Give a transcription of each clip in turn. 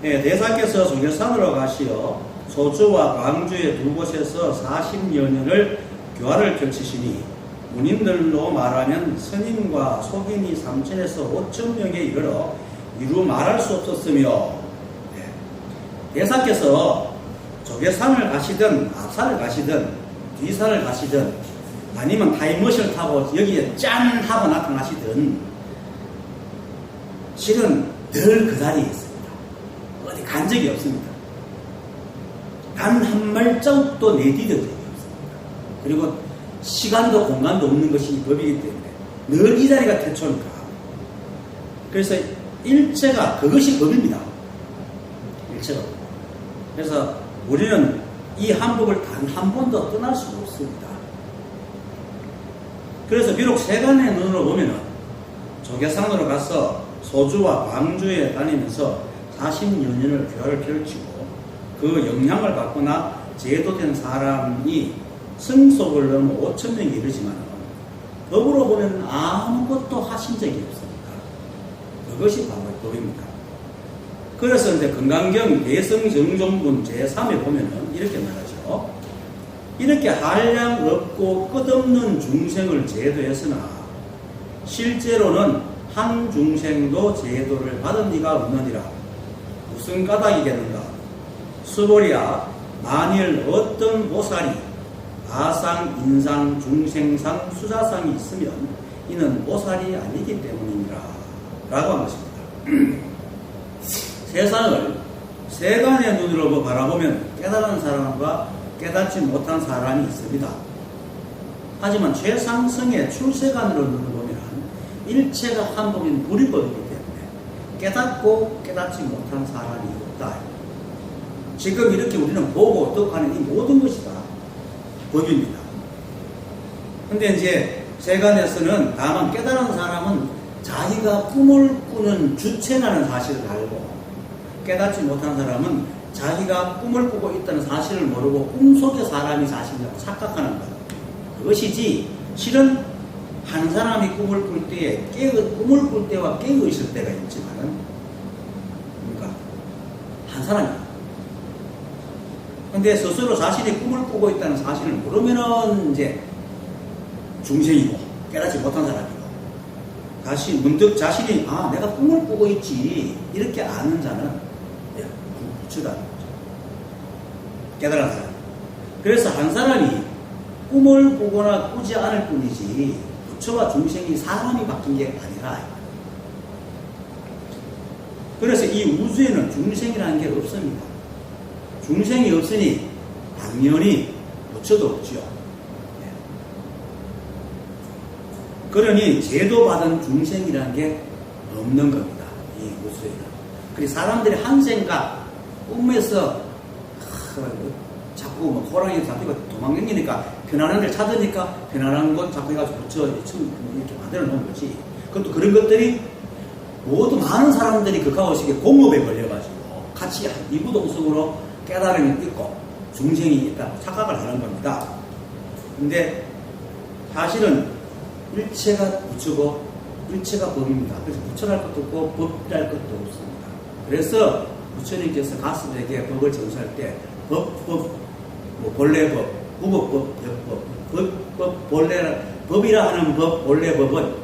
예, 대사께서 조계산으로 가시어 소주와 광주의 두 곳에서 40여 년을 교화를 펼치시니 문인들로 말하면 선인과 속인이 3천에서 5천 명에 이르러 이루 말할 수 없었으며, 예, 대사께서 조계산을 가시든 앞산을 가시든 뒤산을 가시든 아니면 타임머신을 타고 여기에 짠 하고 나타나시든 실은 늘 그 자리에 있습니다. 어디 간 적이 없습니다. 단 한 발자국도 내디뎌 적이 없습니다. 그리고 시간도 공간도 없는 것이 이 법이기 때문에 늘 이 자리가 태초니까. 그래서 일체가 그것이 법입니다. 일체가. 그래서 우리는 이 한법을 단 한 번도 떠날 수가 없습니다. 그래서 비록 세간의 눈으로 보면은 조계산으로 가서 소주와 광주에 다니면서 40여 년을 교화를 펼치고 그 영향을 받거나 제도된 사람이 성속을 넘어 5천 명이 이르지만 법으로 보면 아무것도 하신 적이 없습니다. 그것이 바로 법입니다. 그래서 이제 금강경 대성정종분 제3에 보면은 이렇게 말하죠. 이렇게 한량 없고 끝없는 중생을 제도했으나 실제로는 한 중생도 제도를 받은 이가 없느니라. 무슨 까닭이겠는가? 수보리야, 만일 어떤 보살이 아상, 인상, 중생상, 수자상이 있으면 이는 보살이 아니기 때문이니라 라고 한 것입니다. 세상을 세간의 눈으로 바라보면 깨달은 사람과 깨닫지 못한 사람이 있습니다. 하지만 최상승의 출세간으로 눈을 보면 일체가 한법인 불이법이기 때문에 깨닫고 깨닫지 못한 사람이 없다. 지금 이렇게 우리는 보고 어떡하는 이 모든 것이 다 법입니다. 근데 이제 세간에서는 다만 깨달은 사람은 자기가 꿈을 꾸는 주체라는 사실을 알고 깨닫지 못한 사람은 자기가 꿈을 꾸고 있다는 사실을 모르고 꿈속의 사람이 자신이라고 착각하는 것. 그것이지 실은 한 사람이 꿈을 꿀 때에 꿈을 꿀 때와 깨어 있을 때가 있지만은 그러니까 한 사람이에요. 근데 스스로 자신이 꿈을 꾸고 있다는 사실을 모르면은 이제 중생이고 깨닫지 못한 사람이고 다시 문득 자신이 내가 꿈을 꾸고 있지 이렇게 아는 자는 부처다 깨달은 사람. 그래서 한 사람이 꿈을 꾸거나 꾸지 않을 뿐이지 부처와 중생이 사람이 바뀐 게 아니라. 그래서 이 우주에는 중생이라는 게 없습니다. 중생이 없으니 당연히 부처도 없죠. 그러니 제도받은 중생이라는 게 없는 겁니다. 이 우주에는. 그리고 사람들이 한 생각 꿈에서 자꾸 호랑이 잡히고 도망다니니까 편안한 데를 찾으니까 편안한 곳 잡고 해가지고 부처 이렇게 만들어 놓은 거지. 그것도 그런 것들이 모두 많은 사람들이 극하오식의 공업에 걸려가지고 같이 이구동성으로 깨달음이 있고 중생이 있다고 착각을 하는 겁니다. 근데 사실은 일체가 부처고 일체가 법입니다. 그래서 부처랄 것도 없고 법이랄 것도 없습니다. 그래서 부처님께서 가스에게 법을 전수할 때 본래법, 무법법, 법법, 본래 법이라 하는 법, 본래 법은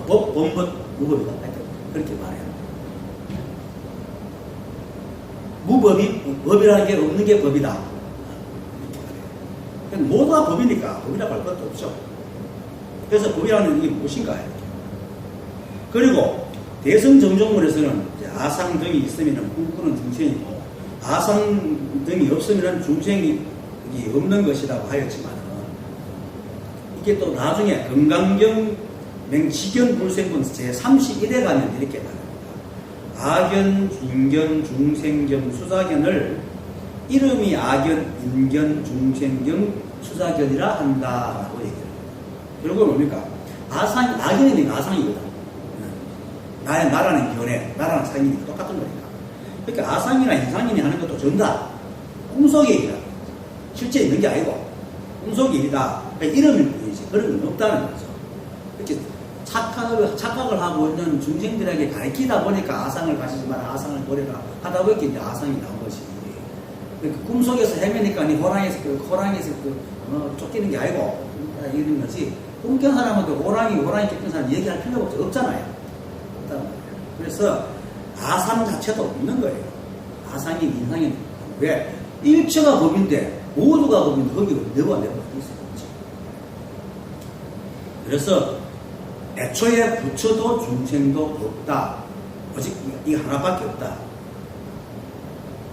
법, 본법, 무법이다. 그렇게 말해요. 무법이 법이라는 게 없는 게 법이다. 이렇게 말해요. 모두 다 법이니까 법이라고 할 것도 없죠. 그래서 법이라는 게 무엇인가 해요. 그리고 대성정종문에서는 아상 등이 있으면 꿈꾸는 중생이고 아상 등이 없으면 중생이 없는 것이라고 하였지만 이게 또 나중에 금강경 맹지견 불생분 제31에 가면 이렇게 말합니다. 아견, 인견, 중생견, 수자견을 이름이 아견, 인견, 중생견, 수자견이라 한다라고 얘기해요. 결국은 뭡니까? 아견이니까 아상이거든. 나라는 견해, 나라는 상인이 똑같은 거니까. 그러니까 아상이나 인상인이 하는 것도 전부 다 꿈속의 일이다. 실제 있는 게 아니고 꿈속의 일이다. 그러니까 이름일 뿐이지 그런 건 없다는 거죠. 이렇게 착각을 하고 있는 중생들에게 가르치다 보니까 아상을 가지지 마라, 아상을 버려라 하다 보니까 이제 아상이 나온 것이. 그 꿈속에서 헤매니까 호랑이에서 쫓기는 게 아니고 이런 거지. 꿈깬 사람한테 호랑이 쫓긴 사람 얘기할 필요가 없잖아요. 그래서 아상 자체도 없는 거예요. 아상이 인상이 왜? 일체가 법인데 모두가 법인데 거기로 내가 있어요. 그래서 애초에 부처도 중생도 없다. 오직 이 하나밖에 없다.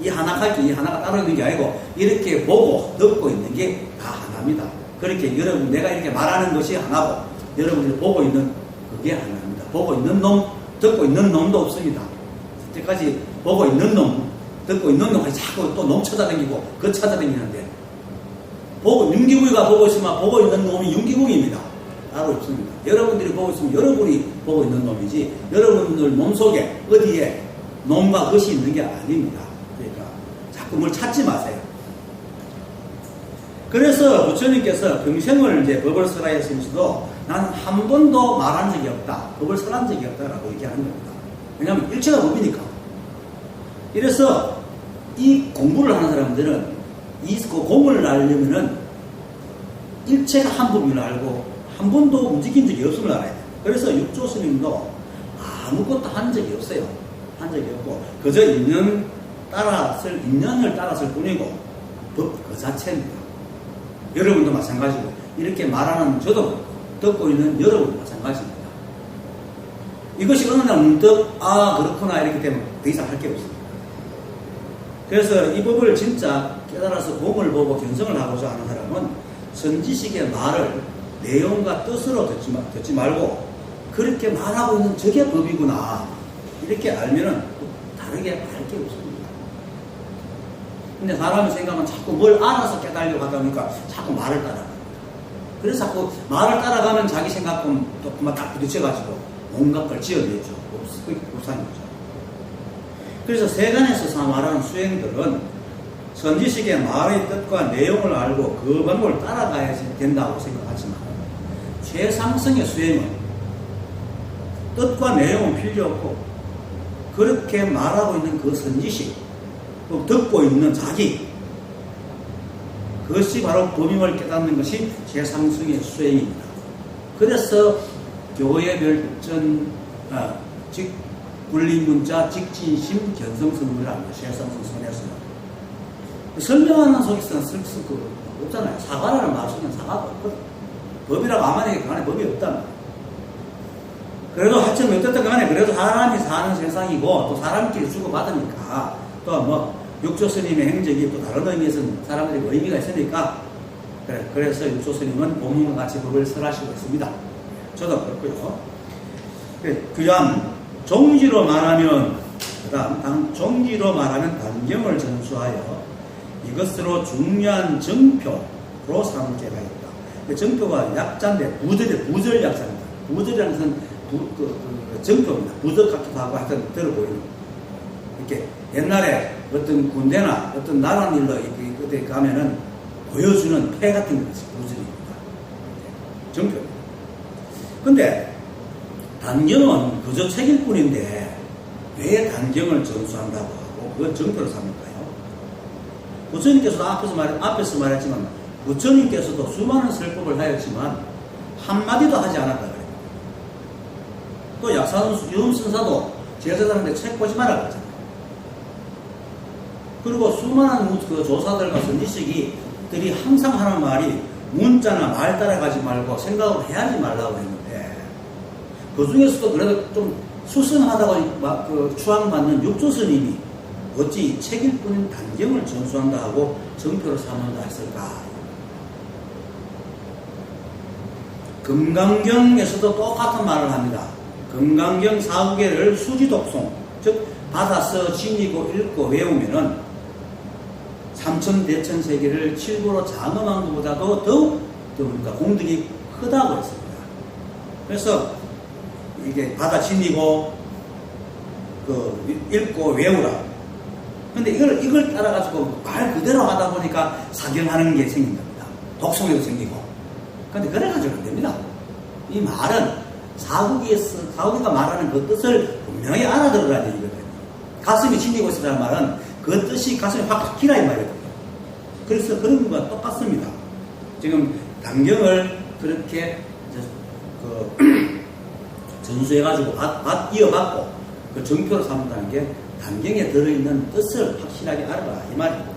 이 하나가 따로 있는 게 아니고 이렇게 보고 듣고 있는 게 다 하나입니다. 그렇게 여러분 내가 이렇게 말하는 것이 하나고 여러분들이 보고 있는 그게 하나입니다. 보고 있는 놈, 듣고 있는 놈도 없습니다. 이때까지 보고 있는 놈, 듣고 있는 놈이 자꾸 또 놈 찾아다니고 그 찾아다니는데 윤기구이가 보고 있으면 보고 있는 놈이 윤기구이입니다. 따로 없습니다. 여러분들이 보고 있으면 여러분이 보고 있는 놈이지 여러분들 몸속에 어디에 놈과 것이 있는 게 아닙니다. 그러니까 자꾸 뭘 찾지 마세요. 그래서 부처님께서 평생을 이제 법을 쓰라 했으면서도 나는 한 번도 말한 적이 없다. 법을 설한 적이 없다라고 얘기하는 겁니다. 왜냐하면 일체가 법이니까. 이래서 이 공부를 하는 사람들은 이 공부를 알려면은 일체가 한 법임을 알고 한 번도 움직인 적이 없음을 알아야 돼요. 그래서 육조 스님도 아무것도 한 적이 없어요. 한 적이 없고 그저 인연을 따랐을 뿐이고 법 그 자체입니다. 여러분도 마찬가지고 이렇게 말하는 저도 듣고 있는 여러분도 마찬가지입니다. 이것이 어느 날 문득 그렇구나 이렇게 되면 더 이상 할 게 없습니다. 그래서 이 법을 진짜 깨달아서 공을 보고 견성을 하고자 하는 사람은 선지식의 말을 내용과 뜻으로 듣지 말고 그렇게 말하고 있는 저게 법이구나 이렇게 알면은 다르게 알 게 없습니다. 근데 사람의 생각은 자꾸 뭘 알아서 깨달으려고 하다 보니까 자꾸 말을 따라갑니다. 그래서 자꾸 말을 따라가면 자기 생각과 또 그만 딱 부딪혀가지고 온갖 걸 지어내죠. 불상이죠. 그래서 세간에서 말하는 수행들은 선지식의 말의 뜻과 내용을 알고 그 방법을 따라가야 된다고 생각하지만 최상승의 수행은 뜻과 내용은 필요 없고 그렇게 말하고 있는 그 선지식 듣고 있는 자기 그것이 바로 법임을 깨닫는 것이 최상승의 수행입니다. 그래서 교회 별전 분리문자 직진심 견성선물이라는 최상승 선에서는 설명하는 속에서는 쓸 거 없잖아요. 사과라는 말 속에는 사과가 없거든. 법이라고 아무리 간에 법이 없다면 그래도 하여튼 어쨌든 간에 그래도 사람이 사는 세상이고 또 사람끼리 주고받으니까 또 뭐 육조스님의 행적이 또 다른 의미에서는 사람들이 의미가 있으니까 그래서 육조스님은 본문과 같이 법을 설하시고 있습니다. 저도 그렇고요. 그다음 종지로 말하면 종지로 말하면 단경을 전수하여 이것으로 중요한 정표로 삼게 하였다. 정표가 약자인데 부절 약자입니다. 부절이라는 것은 정표입니다. 부적 같기도 하고 하여튼 들어 보이는 이렇게 옛날에 어떤 군대나 어떤 나란 일로 그때 가면은 보여주는 패 같은 것이 부절입니다. 정표입니다. 근데 단경은 그저 책일 뿐인데 왜 단경을 전수한다고 하고 그걸 정표로 삼을까요? 부처님께서도 앞에서 말했지만 부처님께서도 수많은 설법을 하였지만 한마디도 하지 않았다 그래요. 또 유음선사도 제자들한테 책 보지 마라 그랬잖아요. 그리고 수많은 그 조사들과 선지식들이 항상 하는 말이 문자나 말 따라가지 말고 생각을 해야지 말라고 했는데 그 중에서도 그래도 좀 수승하다고 추앙받는 육조스님이 어찌 책일 뿐인 단경을 전수한다 하고 정표로 삼는다 했을까? 금강경에서도 똑같은 말을 합니다. 금강경 4구계를 수지독송, 즉 받아서 지니고 읽고 외우면은 삼천대천세계를 칠구로 장엄한 것보다도 더욱 그러니까 공덕이 크다고 했습니다. 그래서 이게 받아 지니고 읽고 외우라. 근데 이걸 따라가지고 말 그대로 하다 보니까 사경하는 게 생긴 겁니다. 독성에도 생기고. 근데 그래가지고 안 됩니다. 이 말은 사국이가 말하는 그 뜻을 분명히 알아들어야 되거든요. 가슴이 진리고 있으라는 말은 그 뜻이 가슴에 확 박히라 이 말이거든요. 그래서 그런 것과 똑같습니다. 지금 단경을 그렇게 전수해가지고 이어받고 그 정표로 삼는다는 게 단경에 들어있는 뜻을 확실하게 알아라 이 말입니다.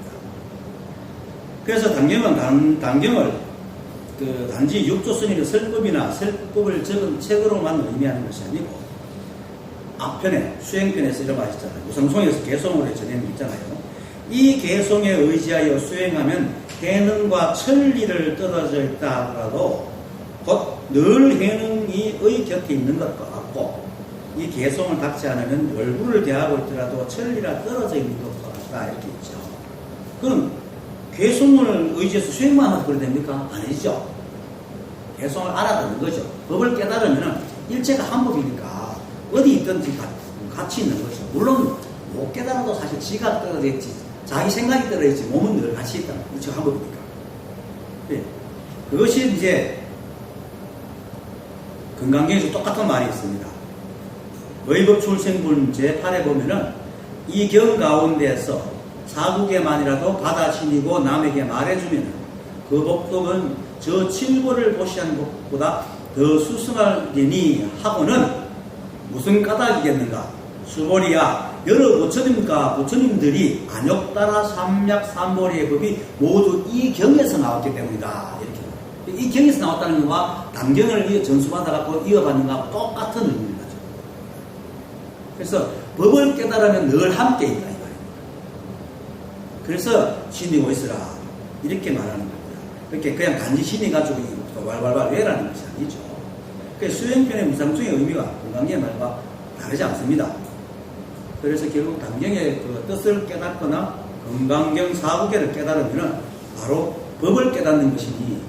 그래서 단경을 단지 육조 스님의 설법이나 설법을 적은 책으로만 의미하는 것이 아니고 앞편에 수행편에서 이런 말 있잖아요. 무성송에서 개송으로 전해는 있잖아요. 이 개송에 의지하여 수행하면 해능과 천리를 떨어져 있다 하더라도 곧 늘 해능이 의 곁에 있는 것과 같고 이 개송을 닦지 않으면 열구를 대하고 있더라도 천리라 떨어져 있는 것과 같다 이렇게 있죠. 그럼 개송을 의지해서 수행만 하면 그래 됩니까? 아니죠. 개송을 알아듣는 거죠. 법을 깨달으면 일체가 한 법이니까 어디 있든지 같이 있는 거죠. 물론 못 깨달아도 사실 지가 떨어져 있지 자기 생각이 떨어져 있지 몸은 늘 같이 있다. 일체가 한 법이니까. 네. 그것이 이제 금강경에서 똑같은 말이 있습니다. 의법 출생분 제8에 보면은 이 경 가운데서 사국에만이라도 받아지니고 남에게 말해주면 그 복덕은 저 칠보를 보시한 것보다 더 수승하리니 하고는 무슨 까닭이겠는가? 수보리야 여러 부처님들이 안욕따라 삼약삼보리의 법이 모두 이 경에서 나왔기 때문이다. 이렇게 이 경에서 나왔다는 것과 단경을 전수받아갖고 이어받는 것과 똑같은 의미입니다. 그래서 법을 깨달으면 늘 함께 있다. 그래서 신이고 있으라 이렇게 말하는 겁니다. 그렇게 그냥 단지 신이 가지고 왈왈왈 외라는 것이 아니죠. 그래서 수행편의 무상중의 의미가 건강의 말과 다르지 않습니다. 그래서 결국 단경의 그 뜻을 깨닫거나 건강경 사구계를 깨달으면 바로 법을 깨닫는 것이니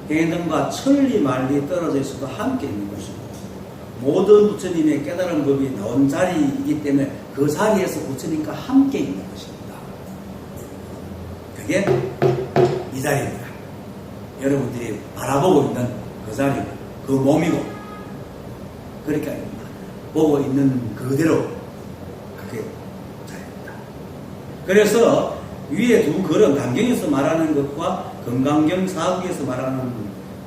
해능과 천리 말리 떨어져 있어도 함께 있는 것이고 모든 부처님의 깨달은 법이 나온 자리이기 때문에 그 자리에서 부처님과 함께 있는 것입니다. 그게 이 자리입니다. 여러분들이 바라보고 있는 그 자리, 그 몸이고 그러니까 보고 있는 그대로 그게 자리입니다. 그래서 위에 두 글은 단경에서 말하는 것과 건강경 사국에서 말하는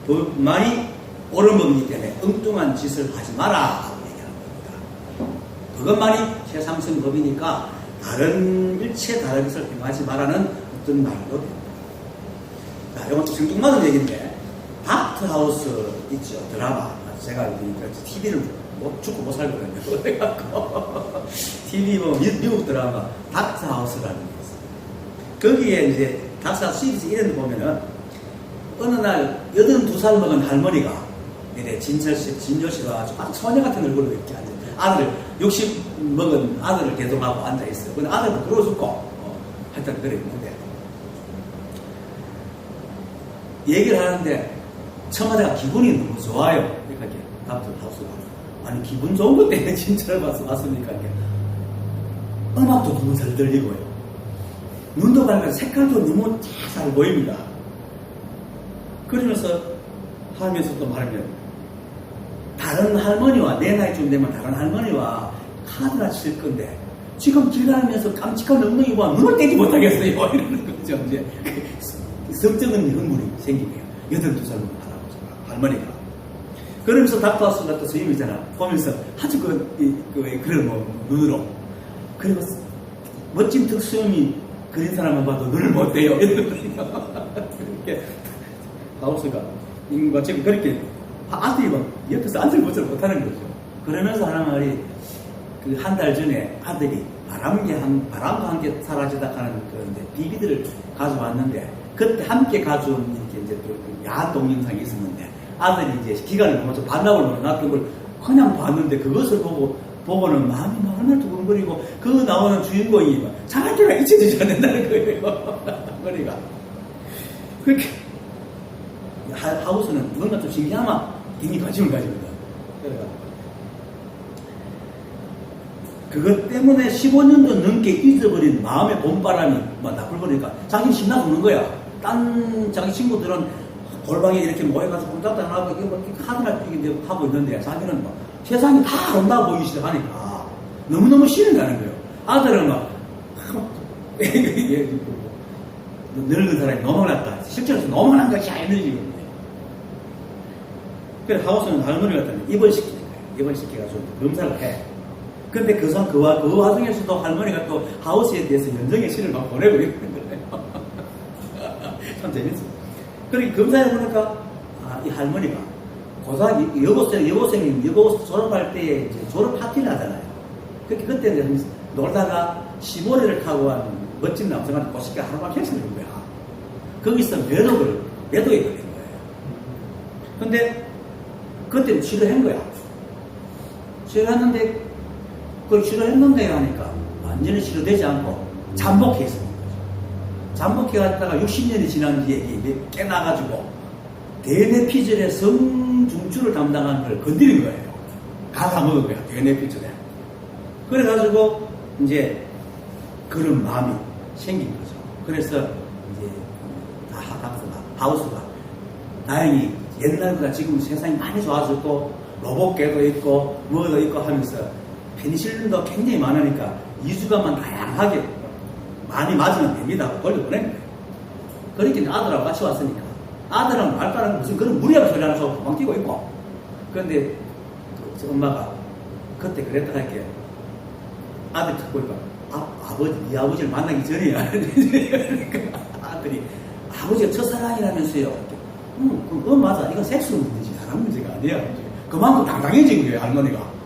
법만이 옳은 법이기 때문에 엉뚱한 짓을 하지 마라 하고 얘기하는 겁니다. 그것만이 최상승 법이니까 일체 다른 것을 행하지 마라는 어떤 말도 됩니다. 자, 이건 또 생뚱맞은 얘기인데 닥터하우스 있죠, 드라마. 제가 TV를 죽고 못 살거든요. 그래갖고 TV 미국 드라마 닥터하우스라는 게 있어요. 거기에 이제 닥터하우스 시리즈 이런 거 보면은 어느 날 82살 먹은 할머니가 진조씨가 아주 처녀 같은 얼굴로 이렇게 앉아 60 먹은 아들을 대동하고 앉아있어요. 근데 아들도 들어 죽고 하여튼 그래 있는데 얘기를 하는데 청와대가 기분이 너무 좋아요. 그러니까 이렇게 닥터하우스가 아니 기분 좋은 것 때문에 진짜를 왔으니까 음악도 너무 잘 들리고요. 눈도 밝아서 색깔도 너무 잘 보입니다. 그러면서 하면서 또 말하면 다른 할머니와 내 나이쯤 되면 다른 할머니와 카드나 칠 건데 지금 길 가면서 깜찍한 엉덩이와 눈을 떼지 못하겠어요. 이러는 거죠. 이제 성적인 흥분이 생기네요. 82살 먹은 할머니가. 그러면서 닥터하우스가 또 스님이잖아. 보면서 아주 그런 눈으로. 그리고 멋진 덕수형이 그린 사람만 봐도 눈을 못 떼요. 이렇게 하우스가 지금 그렇게 아들이 막 옆에서 앉을 것을 못하는 거죠. 그러면서 하는 말이 그 한 달 전에 아들이 바람과 함께 사라지다 하는 그런 DVD를 가져왔는데 그때 함께 가져온 이렇게 이제 또 야한 동영상이 있었는데 아들이 이제 기간을 넘어서 반납을 넣어놨던 걸 그냥 봤는데 그것을 보고는 마음이 막 얼마나 두근거리고 그 나오는 주인공이 자기가 잊혀지지 않는다는 거예요. 머리가. 그렇게 하우스는 뭔가 좀 신기하면 굉장히 관심을 가지거든. 그것 때문에 15년도 넘게 잊어버린 마음의 봄바람이 막 나불거리니까 자기는 신나서 우는 거야. 딴 자기 친구들은 골방에 이렇게 모여가지고 공작도 안 하고 이렇게 카드나 이렇게 하고 있는데 자기는 막 세상이 다 아름다워 보이기 시작하니까 너무너무 싫은다는 거예요. 아들은 막 늙은 사람이 너무났다. 실제로 너무난 것이 아니거든요. 그래서 하우스는 할머니가 입원시키는 거예요. 입원시켜가지고 검사를 해. 근데 그 와중에서도 할머니가 또 하우스에 대해서 연정의 시를 막 보내고 있는 거예요. 참 재밌어요. 그렇게 검사해 보니까, 이 할머니가 고등학교 여고생이 졸업할 때 이제 졸업 파티를 하잖아요. 그때 이제 놀다가 시보레를 타고 한 멋진 남성한테 꼬시게 하루만 캔슬을 한 거야. 거기서 매독에 걸린 거예요. 근데 그때 치료한 거야. 치료했는데, 그걸 치료했는데 하니까 완전히 치료되지 않고 잠복해 있었는 거죠. 잠복해 갔다가 60년이 지난 뒤에 깨나가지고 대뇌피질의 성중추를 담당하는 걸 건드린 거예요. 다 먹은 거야, 대뇌피질에. 그래가지고 이제 그런 마음이 생긴 거죠. 그래서 이제 하우스가 다행히 옛날보다 지금 세상이 많이 좋아졌고 로봇계도 있고 뭐도 있고 하면서 페니실린도 굉장히 많으니까 2주간만 다양하게 많이 맞으면 됩니다. 돌려보낸 거예요. 그렇게 아들하고 같이 왔으니까 아들은 말까는 무슨 그런 무리한 소리 하나 하고 도망 뛰고 있고. 그런데 엄마가 그때 그랬다 할게요. 아들 듣고 보니까 네 아버지를 만나기 전이야. 그러니까 아들이 아버지가 첫사랑이라면서요. 그건 맞아. 이건 섹스 문제지 사람 문제가 아니야. 그만큼 당당해진 거예요, 할머니가.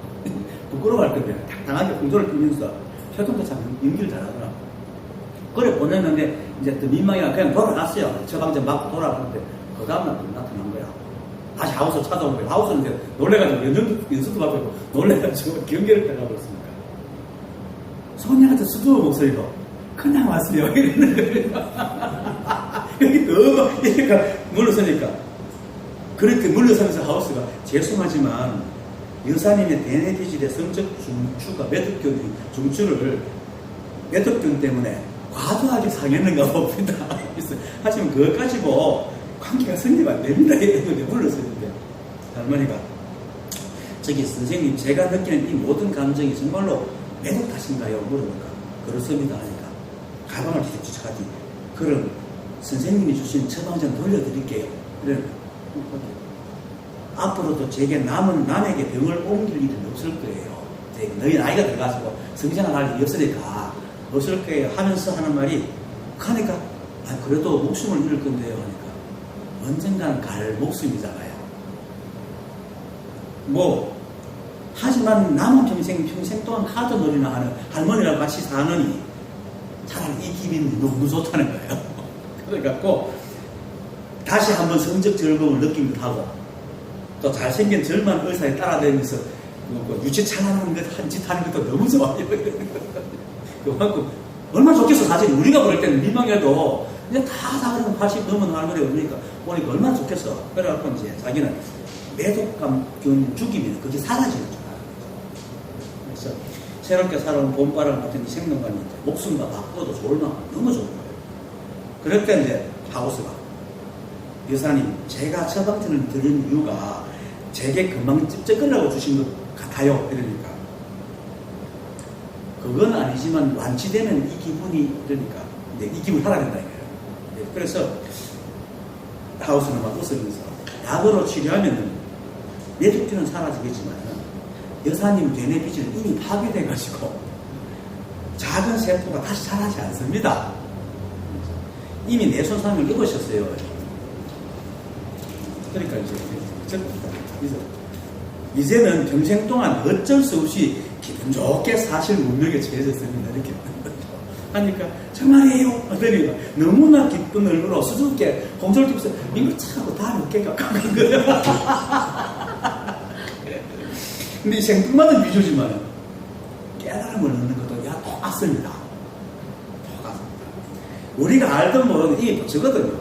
부끄러워할 건데 당당하게 공조를 끼면서 효통도 참 연기를 잘하더라. 그래 보냈는데 이제 또 민망이가 그냥 돌아갔어요. 처방전 맞고 돌아갔는데 그 다음날 또 나타난 거야. 다시 하우스 찾아온 거예요. 하우스는 이제 놀래가지고 연습도 받고 있고 놀래가지고 경계를 떠나버렸으니까 소녀같은 수두의 목소리로 그냥 왔어요. 이러는 거예요. 여기 너무 이렇게 물러서니까 그렇게 물러서면서 하우스가 죄송하지만 여사님의 대뇌피질의 성적 중추가 매듭균 중추를 매듭균 때문에 과도하게 상했는가 봅니다. 하지만 그것 가지고 관계가 성립 안 됩니다. 이러는데 물러서는데 할머니가 저기 선생님 제가 느끼는 이 모든 감정이 정말로 매듭 탓인가요? 물어보니까 그렇습니다 하니까 가방을 뒤집어가지 그럼 선생님이 주신 처방전 돌려드릴게요. 그래 앞으로도 제게 남에게 병을 옮길 일은 없을 거예요. 너희 나이가 들어가지고 성장할 일이 없으니까 없을 거예요 하면서 하는 말이 하니까 그래도 목숨을 잃을 건데요 하니까 언젠가는 갈 목숨이잖아요. 하지만 남은 평생 동안 카드놀이나 하는 할머니랑 같이 사느니 차라리 이 기분이 너무 좋다는 거예요. 그래갖고 다시 한번 성적 즐거움을 느낀 듯하고 또 잘생긴 젊은 의사에 따라다니면서 유치찬란한 짓 하는 것도 너무 좋아요. 그만큼 얼마나 좋겠어. 사실 우리가 그럴 때는 민망해도 이제 다 그러면 80 넘은 할머니가 오니까 얼마나 좋겠어. 그래갖고 이제 자기는 매독감균 죽이면 그게 사라지는 줄 알아요. 그래서 새롭게 살아온 봄바람 같은 이 생명감이 목숨과 바꿔도 좋을 만큼 너무 좋은 거예요. 그럴 때 이제 하우스가 여사님 제가 처방전을 드린 이유가 제게 금방 찝쩍거리라고 주신 것 같아요. 이러니까 그건 아니지만 완치되면 이 기분이 그러니까 이 기분이 사라진다 이거예요. 그래서 하우스는 막 웃으면서 약으로 치료하면 매듭균은 사라지겠지만 여사님 대뇌피질은 이미 파괴돼가지고 작은 세포가 다시 자라지 않습니다. 이미 내손상을 입으셨어요. 그러니까 이제는 평생 동안 어쩔 수 없이 기분 좋게 사실 문명에 처해졌습니다. 이렇게 하니까 정말이에요. 그러니까 너무나 기쁜 얼굴로 수줍게 공절투에서 이거 차고 다리 어깨가 깎은 거야. 근데 생뚱맞은 비주지만 깨달음을 얻는 것도 똑같습니다. 똑같습니다. 우리가 알든 모르든 이게 도처거든요.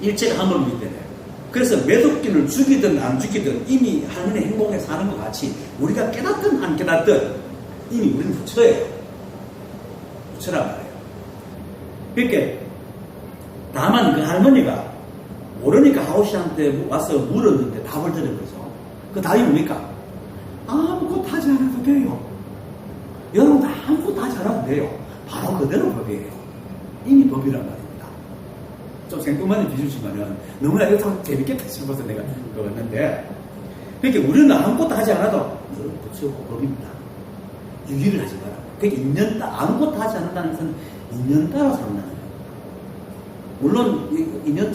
일체가 함을 믿대요. 그래서 매듭균을 죽이든 안 죽이든 이미 할머니 행복하게 사는 것 같이 우리가 깨닫든 안 깨닫든 이미 우리는 부처예요. 부처란 말이에요. 그러니까 다만 그 할머니가 모르니까 하오씨한테 와서 물었는데 답을 들은 거죠. 그 답이 뭡니까? 아무것도 하지 않아도 돼요. 여러분도 아무것도 하지 않아도 돼요. 바로 그대로 법이에요. 이미 법이란 말입니다. 좀 생뚱맞은 비주지만은 너무나 이거 참 재밌겠다 싶어서 내가 그거 했는데, 그러니까 우리는 아무것도 하지 않아도 그렇죠, 법입니다. 유기를 하지 마라. 그러니까 아무것도 하지 않는다는 것은 인연 따라 산다는 거예요. 물론 인연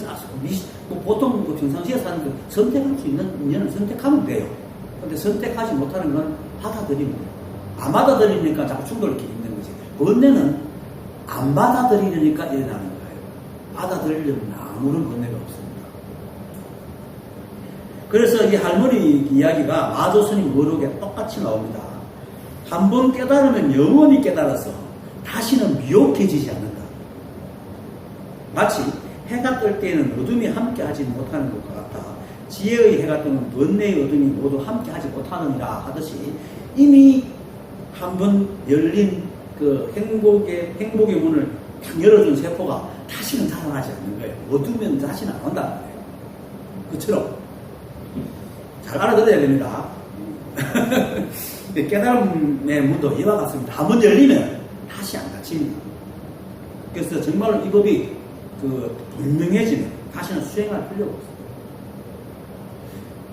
보통 평상시에 사는 그 선택할 수 있는 인연을 선택하면 돼요. 근데 선택하지 못하는 건 받아들이면 돼요. 안 받아들이니까 자꾸 충돌을 일으키게 있는 거지. 번뇌는 안 받아들이려니까 일어나는 거예요. 받아들이려면 아무런 번뇌가 없습니다. 그래서 이 할머니 이야기가 마조스님 모르게 똑같이 나옵니다. 한 번 깨달으면 영원히 깨달아서 다시는 미혹해지지 않는다. 마치 해가 뜰 때에는 어둠이 함께하지 못하는 것과 같아 지혜의 해가 뜨면 번뇌의 어둠이 모두 함께하지 못하느니라 하듯이 이미 한 번 열린 그 행복의 문을 탁 열어준 세포가 다시는 자라나지 않는 거예요. 어두면 다시는 안 온다는 거예요. 그처럼 잘 알아들어야 됩니다. 깨달음의 문도 이와 같습니다. 한 번 열리면 다시 안 닫힙니다. 그래서 정말로 이 법이 분명해지면 다시는 수행할 필요가 없습니다.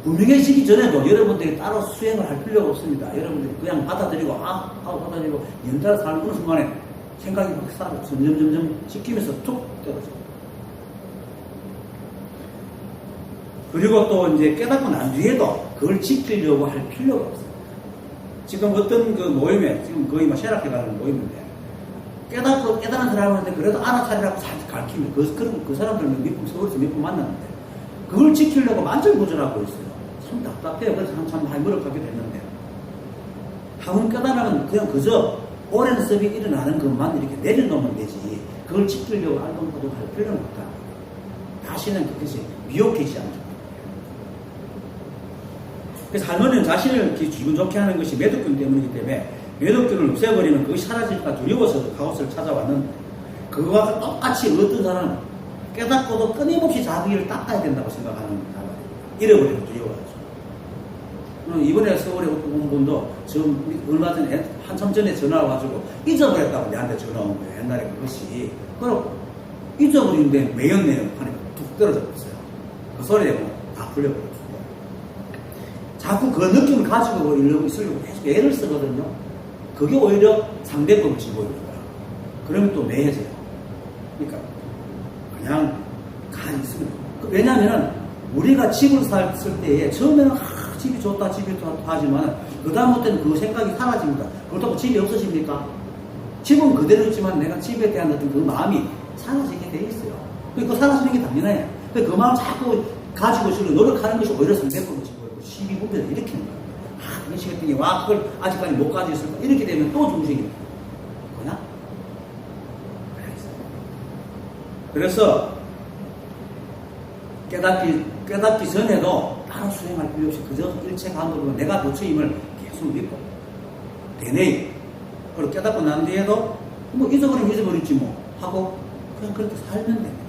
분명해지기 전에도 여러분들이 따로 수행을 할 필요가 없습니다. 여러분들이 그냥 받아들이고 하고 받아들이고 연달아 살는 어느 순간에 생각이 확 쌓고 점점 지키면서 툭 떨어져요. 그리고 또 이제 깨닫고 난 뒤에도 그걸 지키려고 할 필요가 없어요. 지금 어떤 그 모임에 지금 거의 쇠락해가는 모임인데 깨닫는 사람한테 그래도 알아차리라고 살짝 가르치면 그 사람들 서울에서 몇 분 만났는데 그걸 지키려고 만절부절하고 있어요. 참 답답해요. 그래서 한참 많이 멀어가게 됐는데 한번 깨달으면 그냥 그저 오랜 습이 일어나는 것만 이렇게 내려놓으면 되지 그걸 지키려고 알동파동 할 필요는 없다. 다시는 그것이 미혹되지 않죠. 그래서 할머니는 자신을 기분 좋게 하는 것이 매독균 때문이기 때문에 매독균을 없애버리면 그것이 사라질까 두려워서 가옷을 찾아왔는데 그거와 똑같이 어떤 사람은 깨닫고도 끊임없이 자기를 닦아야 된다고 생각하는 사람이 잃어버리면 두려워하죠. 이번에 서울에 온 분도 지금 얼마 전에 한참 전에 전화 와가지고 잊어버렸다고 내한테 전화 온 거예요. 옛날에 그것이. 그럼 잊어버리는데 매연매연 판에 툭 떨어져 버렸어요. 그 소리 내고 다 풀려버렸어요. 자꾸 그 느낌을 가지고 이러고 있으려고 계속 애를 쓰거든요. 그게 오히려 상대법을 집어오는 거야. 그러면 또 매해져요. 그러니까 그냥 가만히 있으면 왜냐면은 우리가 집을 샀을 때에 처음에는 집이 좋다 하지만 그 다음부터는 그 생각이 사라집니다. 그렇다고 집이 없어집니까? 집은 그대로 있지만 내가 집에 대한 어떤 그 마음이 사라지게 돼 있어요. 그 사라지는 게 당연해요. 그 마음 자꾸 가지고 있으려고 노력하는 것이 오히려 상대법을 집어오고 시비 분별을 일으키는 거예요. 이런 식의 등이 그걸 아직까지 못 가지고 있을까? 이렇게 되면 또 중생이 뭐냐? 그래서 깨닫기 전에도 따로 수행할 필요 없이 그저 일체감으로 내가 부처임을 계속 믿고 되네. 그리고 깨닫고 난 뒤에도 뭐 잊어버리면 잊어버리지 뭐 하고 그냥 그렇게 살면 됩니다.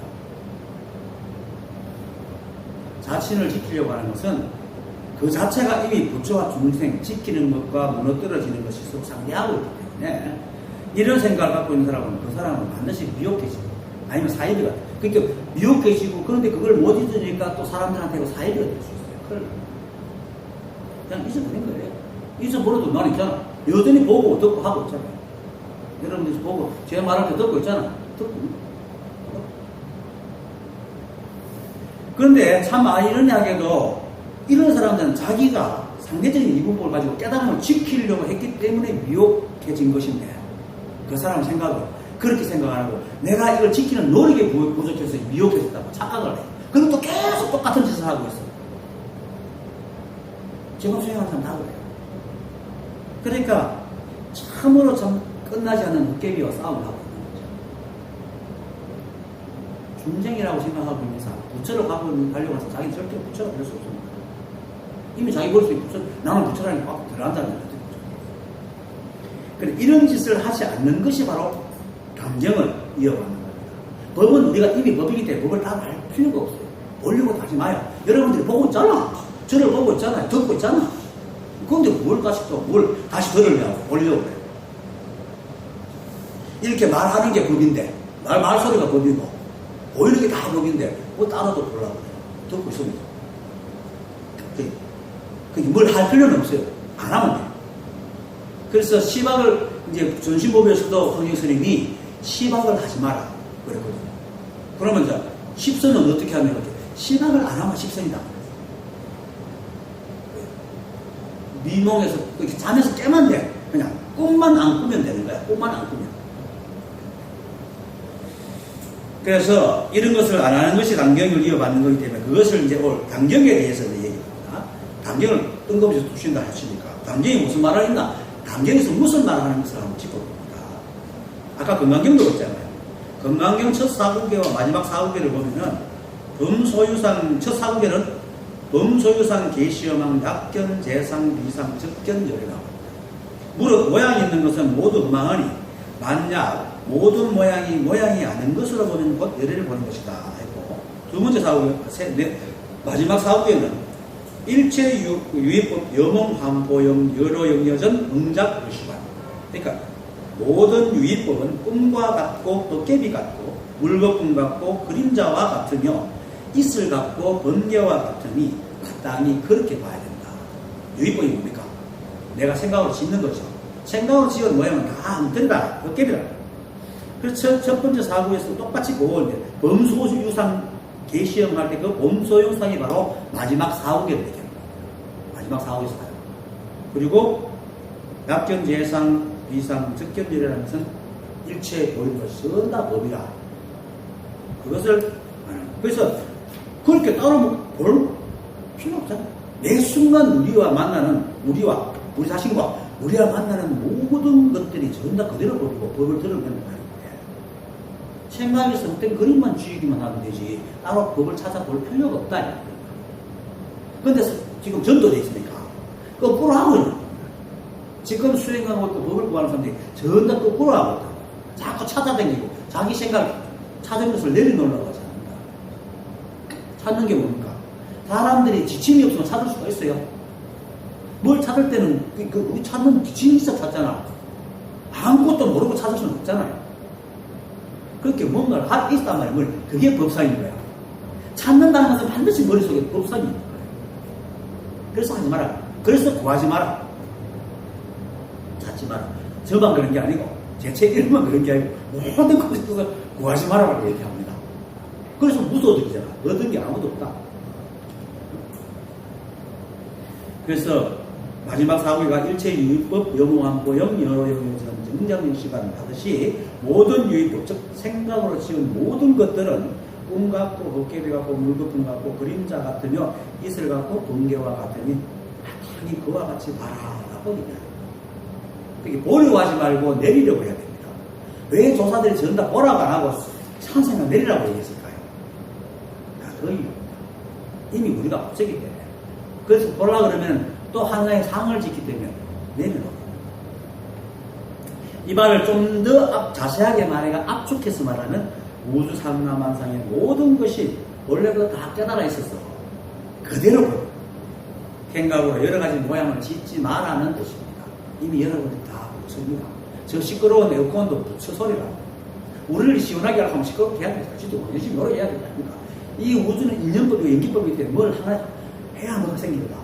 자신을 지키려고 하는 것은 그 자체가 이미 부처와 중생 지키는 것과 무너뜨려지는 것이 서로 상대하고 있기 때문에 이런 생각을 갖고 있는 사람은 그 사람은 반드시 미혹해지고 아니면 사이비가 그러니까 미혹해지고 그런데 그걸 못 잊으니까 또 사람들한테 사이비가 될 수 있어요. 그냥 잊어버린 거예요. 잊어버려도 난 있잖아. 여전히 보고 듣고 하고 있잖아요. 여러분들 보고 제 말할 때 듣고 있잖아. 듣고. 그런데 참 아이러니하게도 이런 사람들은 자기가 상대적인 이분법을 가지고 깨달음을 지키려고 했기 때문에 미혹해진 것인데 그 사람 생각을 그렇게 생각 안 하고 내가 이걸 지키는 노력이 부족해서 미혹해졌다고 착각을 해요. 그리고 또 계속 똑같은 짓을 하고 있어요. 지금 수행하는 사람 다 그래요. 그러니까 참으로 참 끝나지 않는 흑개비와 싸움을 하고 있는 거죠. 중생이라고 생각하고 있는 사람, 부처를 가려고 해서 자기는 절대 부처가 될 수 없습니다. 이미 자기 머릿속에 부처, 나는 부처라는 게 막 들어간다는 거죠. 그래, 이런 짓을 하지 않는 것이 바로 감정을 이어가는 겁니다. 법은 우리가 이미 법이기 때문에 법을 다 알 필요가 없어요. 보려고 하지 마요. 여러분들이 보고 있잖아. 저를 보고 있잖아요. 듣고 있잖아. 그런데 뭘 다시 들으려고, 보려고 그래요. 이렇게 말하는 게 법인데, 말소리가 법이고, 보이는 게 다 법인데, 뭐 따라도 보려고 그래요. 듣고 있습니다. 그게 뭘 할 필요는 없어요. 안 하면 돼요. 그래서 시박을, 이제 전신법에서도 황영 스님이 시박을 하지 마라. 그랬거든요. 그러면 이제, 십선은 어떻게 하면 이렇게, 시박을 안 하면 십선이다. 미몽에서, 이렇게 잠에서 깨면 돼. 그냥, 꿈만 안 꾸면 되는 거야. 꿈만 안 꾸면. 그래서, 이런 것을 안 하는 것이 단경을 이어받는 거기 때문에, 그것을 이제 오늘 단경에 대해서 얘기합니다. 단경을 뜬금없이 두신다 하시니까, 단경이 무슨 말을 했나? 단경에서 무슨 말을 하는 것을 한번 짚어봅니다. 아까 건강경도 있잖아요. 건강경 첫 사구계와 마지막 사구계를 보면은, 범소유상, 첫 사구계는 범소유상 계시험왕 약견, 재상, 비상, 적견, 열이 나옵니다. 무릇 모양이 있는 것은 모두 흠망하니, 만약 모든 모양이 아닌 것으로 보면 곧 열애를 보는 것이다. 했고, 두 번째 사구계, 마지막 사구계는 일체 유의법, 여몽, 함포영, 여로영여전, 응작, 의시관. 그러니까 모든 유의법은 꿈과 같고 도깨비 같고 물거품 같고 그림자와 같으며 이슬 같고 번개와 같으니 마땅히 그렇게 봐야 된다. 유의법이 뭡니까? 내가 생각으로 짓는 거죠. 생각으로 지은 모양은 다 엉터리다. 도깨비다. 그래서 첫 번째 사구에서 똑같이 보는데 범소유상 계시험 할 때 그 범소유상이 바로 마지막 사구계를 얘기합니다. 마지막 사구에서 가요. 그리고 약견, 재상, 비상, 적견이라는 것은 일체에 보이는 것이 전다 법이라. 그것을 그래서 그렇게 따로 볼 필요 없잖아요. 매 순간 우리 자신과 우리가 만나는 모든 것들이 전다 그대로 보이고 법을 들으면 말인데 생각이 선택 그림만 쥐기만 하면 되지 따로 법을 찾아볼 필요가 없다. 그런데 지금 전도되어 있으니까 거꾸로 하고 있는 겁니다. 지금 수행하고 또 법을 구하는 사람들이 전다 거꾸로 하고 있다. 자꾸 찾아다니고 자기 생각 찾은 것을 내려놓으려고 하지 않는다. 찾는 게 뭡니까? 사람들이 지침이 없으면 찾을 수가 있어요. 뭘 찾을 때는 우리 찾는 지침이 있어 찾잖아. 아무것도 모르고 찾을 수는 없잖아요. 그렇게 뭔가를 있단 말이에요. 그게 법상인 거야. 찾는다는 것은 반드시 머릿속에 법상이 있는 거예요. 그래서 하지 마라. 그래서 구하지 마라. 찾지 마라. 저만 그런 게 아니고 제 책 이름만 그런 게 아니고 모든 것에서 구하지 마라고 얘기합니다. 그래서 무소득이잖아. 얻은 게 아무도 없다. 그래서 마지막 사구가 일체 유의법, 여몽함포영, 여로영여전, 정장시간 하듯이 모든 유의법, 즉 생각으로 지은 모든 것들은 꿈 같고 도깨비 같고 물거품 같고 그림자 같으며 이슬 같고 번개와 같으니 마땅히 그와 같이 봐라라고 얘기합니다. 그게 보려고 하지 말고 내리려고 해야 됩니다. 왜 조사들이 전다 보라고 안 하고 찬생을 내리라고 얘기했을까요? 그 이유입니다. 이미 우리가 없었기 때문에. 그래서 보려고 그러면 또 하나의 상을 짓기 때문에 내려놓고 이 말을 좀 더 자세하게 말해가 압축해서 말하면 우주상남한상의 모든 것이 원래부터 다 깨달아 있었어. 그대로 보여. 생각으로 여러 가지 모양을 짓지 말라는 뜻입니다. 이미 여러분들이 다 보십니다. 저 시끄러운 에어컨도 부처 소리라고. 우리를 시원하게 하려면 시끄럽게 해야 되죠. 지도 열심히 노력해야 되지 않습니까? 이 우주는 인연법이고 연기법이기 때문에 뭘 하나 해야 뭐가 생깁니다.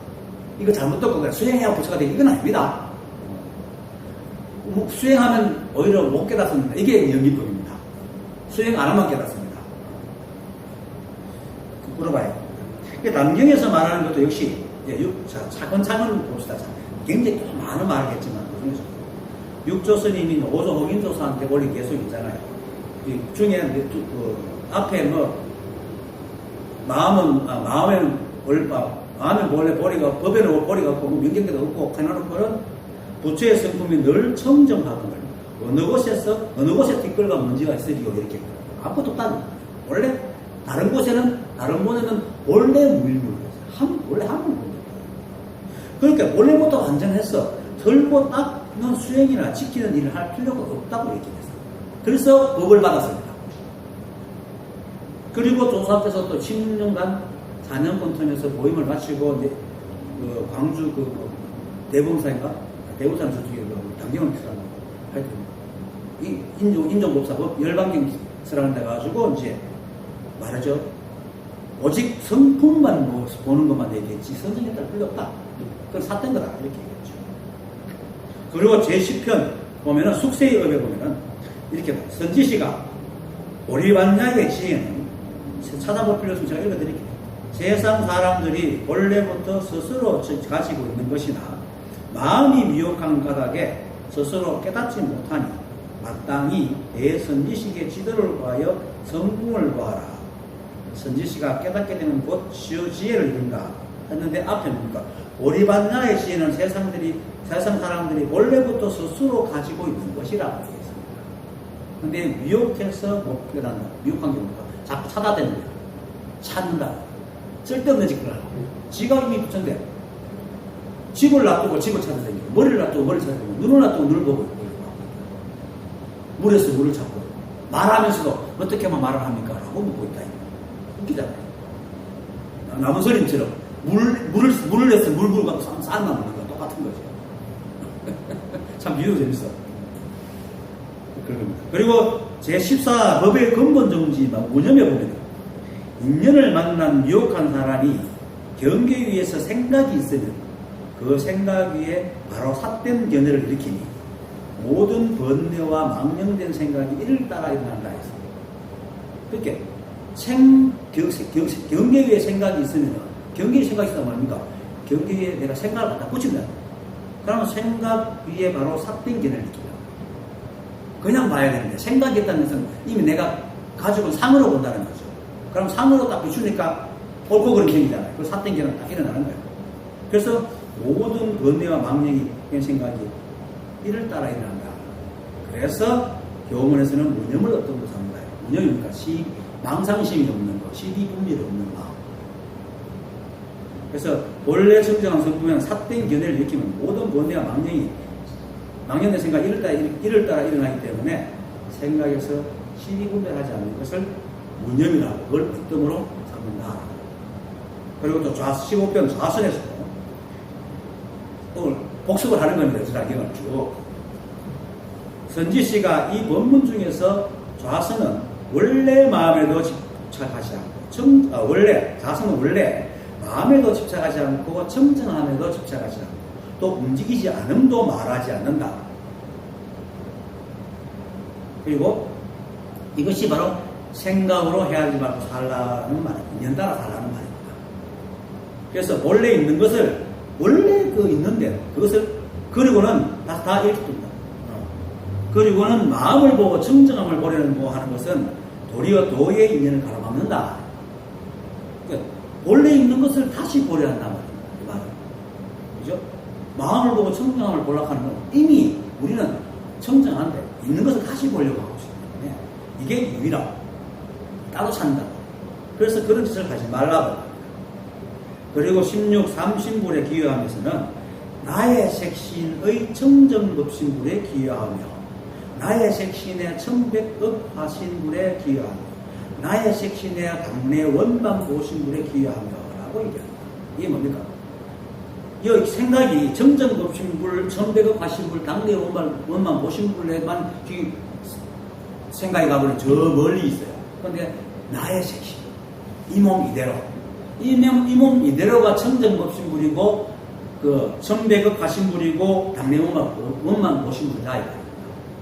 이거 잘못 듣고 그냥 수행해야 부처가 되기 이건 아닙니다. 수행하면 오히려 못 깨닫습니다. 이게 연기법입니다. 수행 안 하면 깨닫습니다. 물어봐요. 남경에서 말하는 것도 역시 차근차근 봅시다. 굉장히 많은 말을 했지만 그중에서 육조 스님이 오조 홍인조사한테 원래 계속 있잖아요. 이 중에 앞에 마음은 원래 보리가 법에는 보리가 없고 명경대가 없고 하나로는 부처의 성품이 늘 청정하거늘 어느 곳에 뒷걸과 먼지가 있으리요 이렇게 아무것도 없다는 원래 다른 곳에는 원래 무일물 원래 한물 그러니까 원래부터 완전해서 들고 닦는 수행이나 지키는 일을 할 필요가 없다고 얘기했어요. 그래서 법을 받았습니다. 그리고 조사께서 또 10년간 4년권 통해서 모임을 마치고 이제 그 광주 대봉사인가? 대봉사 저쪽에 당경을 피라고 하여튼 인종법사법 열반경 쓰라는 데 가지고 이제 말하죠. 오직 성품만 보는 것만 얘기했지 선생에 따라 필요 없다. 그건 삿된 거다. 이렇게 얘기했죠. 그리고 제10편 보면은 숙세의 업에 보면은 이렇게 선지시가 오리반야의 지혜는 찾아볼 필요 없으면 제가 읽어드릴게요. 세상 사람들이 본래부터 스스로 가지고 있는 것이나 마음이 미혹한 까닭에 스스로 깨닫지 못하니 마땅히 내 선지식의 지도를 구하여 성공을 구하라. 선지식가 깨닫게 되는 곧 지혜를 이룬다 했는데 앞에 뭡니까? 오리반야의 지혜는 세상 사람들이 원래부터 스스로 가지고 있는 것이라고 되어 있습니다. 근데 미혹해서 못 깨닫는다. 미혹한 경우가 자꾸 찾아대는 거야. 찾는다. 쓸데없는 짓을 하고. 지가 이미 붙였는데 집을 놔두고 집을 찾아다니고 머리를 놔두고 머리를 찾아다니고 눈을 놔두고 눈을 보고 물에서 물을 찾고 말하면서도 어떻게 하면 말을 합니까? 라고 묻고 있다. 웃기잖아요. 나무서림처럼 물을 내서 물 갖고 쌓아놓는 거 똑같은 거죠. 참 비유가 재밌어. 그리고 제14 법의 근본 정지 무념에 보면 인연을 만난 미혹한 사람이 경계 위에서 생각이 있으면 그 생각 위에 바로 삿된 견해를 일으키니 모든 번뇌와 망령된 생각이 이를 따라 일어난다 했습니다. 그렇게 경계 위에 생각이 있으면 경계에 생각이 있다면 뭡니까? 경계 위에 내가 생각을 갖다 붙인다. 그러면 생각 위에 바로 삿된 견해를 일으킨다. 그냥 봐야 되는데 생각이 있다는 것은 이미 내가 가지고 상으로 본다는 거죠. 그럼 상으로 딱 비추니까 옳고 그름 생기잖아요. 그 삿된 견해가 딱 일어나는 거예요. 그래서 모든 번뇌와 망령이 그런 생각이 이를 따라 일어난다. 그래서 교문에서는 무념을 어떤 것을 합니다. 무념이니까 망상심이 없는 것, 시비분별이 없는 마음. 그래서 본래 정정한 성품은 삿된 견해를 일으키면 모든 번뇌와 망령의 생각이 이를 따라 일어나기 때문에 생각에서 시비분별하지 않는 것을 무념이라고 그걸 어뜸으로 삼는다. 그리고 또 15편 좌선에서 오늘 복습을 하는 겁니다. 지라경을 쭉. 선지씨가 이 본문 중에서 좌선은 원래 마음에도 집착하지 않고, 좌선은 원래 마음에도 집착하지 않고, 청정함에도 집착하지 않고, 또 움직이지 않음도 말하지 않는다. 그리고 이것이 바로 생각으로 헤아리지 말고 살라는 말입니다. 인연 따라 살라는 말입니다. 그래서 원래 있는 것을, 원래 있는데, 그것을, 그리고는 다 이렇게 둡니다. 그리고는 마음을 보고 청정함을 보려고 하는 것은 도리어 도의 인연을 가로막는다. 그러니까 원래 있는 것을 다시 보려 한단 말입니다. 이 말은. 그죠? 마음을 보고 청정함을 보려고 하는 건 이미 우리는 청정한데 있는 것을 다시 보려고 하고 있기 때문에 이게 유일하고 따로 찾는다. 그래서 그런 짓을 하지 말라고. 그리고 16 삼신불에 기여하면서는 나의 색신의 청정법신불에 기여하며 나의 색신의 천백업 화신불에 기여하며 나의 색신의 당내 원방 보신불에 기여하며 라고 얘기합니다. 이게 뭡니까? 이 생각이 정정법신불, 천백업 화신불, 당내 원방 보신불에만 생각이 가버리면 저 멀리 있어요. 그런데 나의 색신, 이 몸 이대로, 이 몸 이대로가 청정법신불이고 그 천백업 화신불이고 당내 원방 보신불이다 이거예요.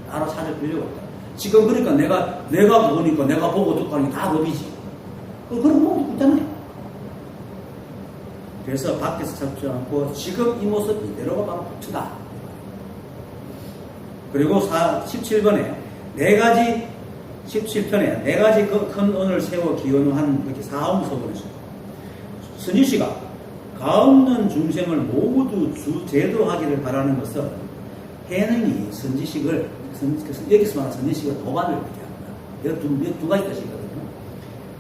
따로 찾을 필요가 없다. 지금 그러니까 내가 보니까 내가 보고 듣고 하는 게 다 법이지. 그런 모습 있잖아요. 그래서 밖에서 찾지 않고 지금 이 모습 이대로가 바로 부처다. 그리고 17번에 17편에 4가지 그 큰 언을 세워 기원한 이렇게 사음서문에서 선지씨가 가없는 중생을 모두 제도하기를 바라는 것은 해능이 선지식을 여기서 말하는 선지식을 도반을 얘기합니다. 두 가지 뜻이 있거든요.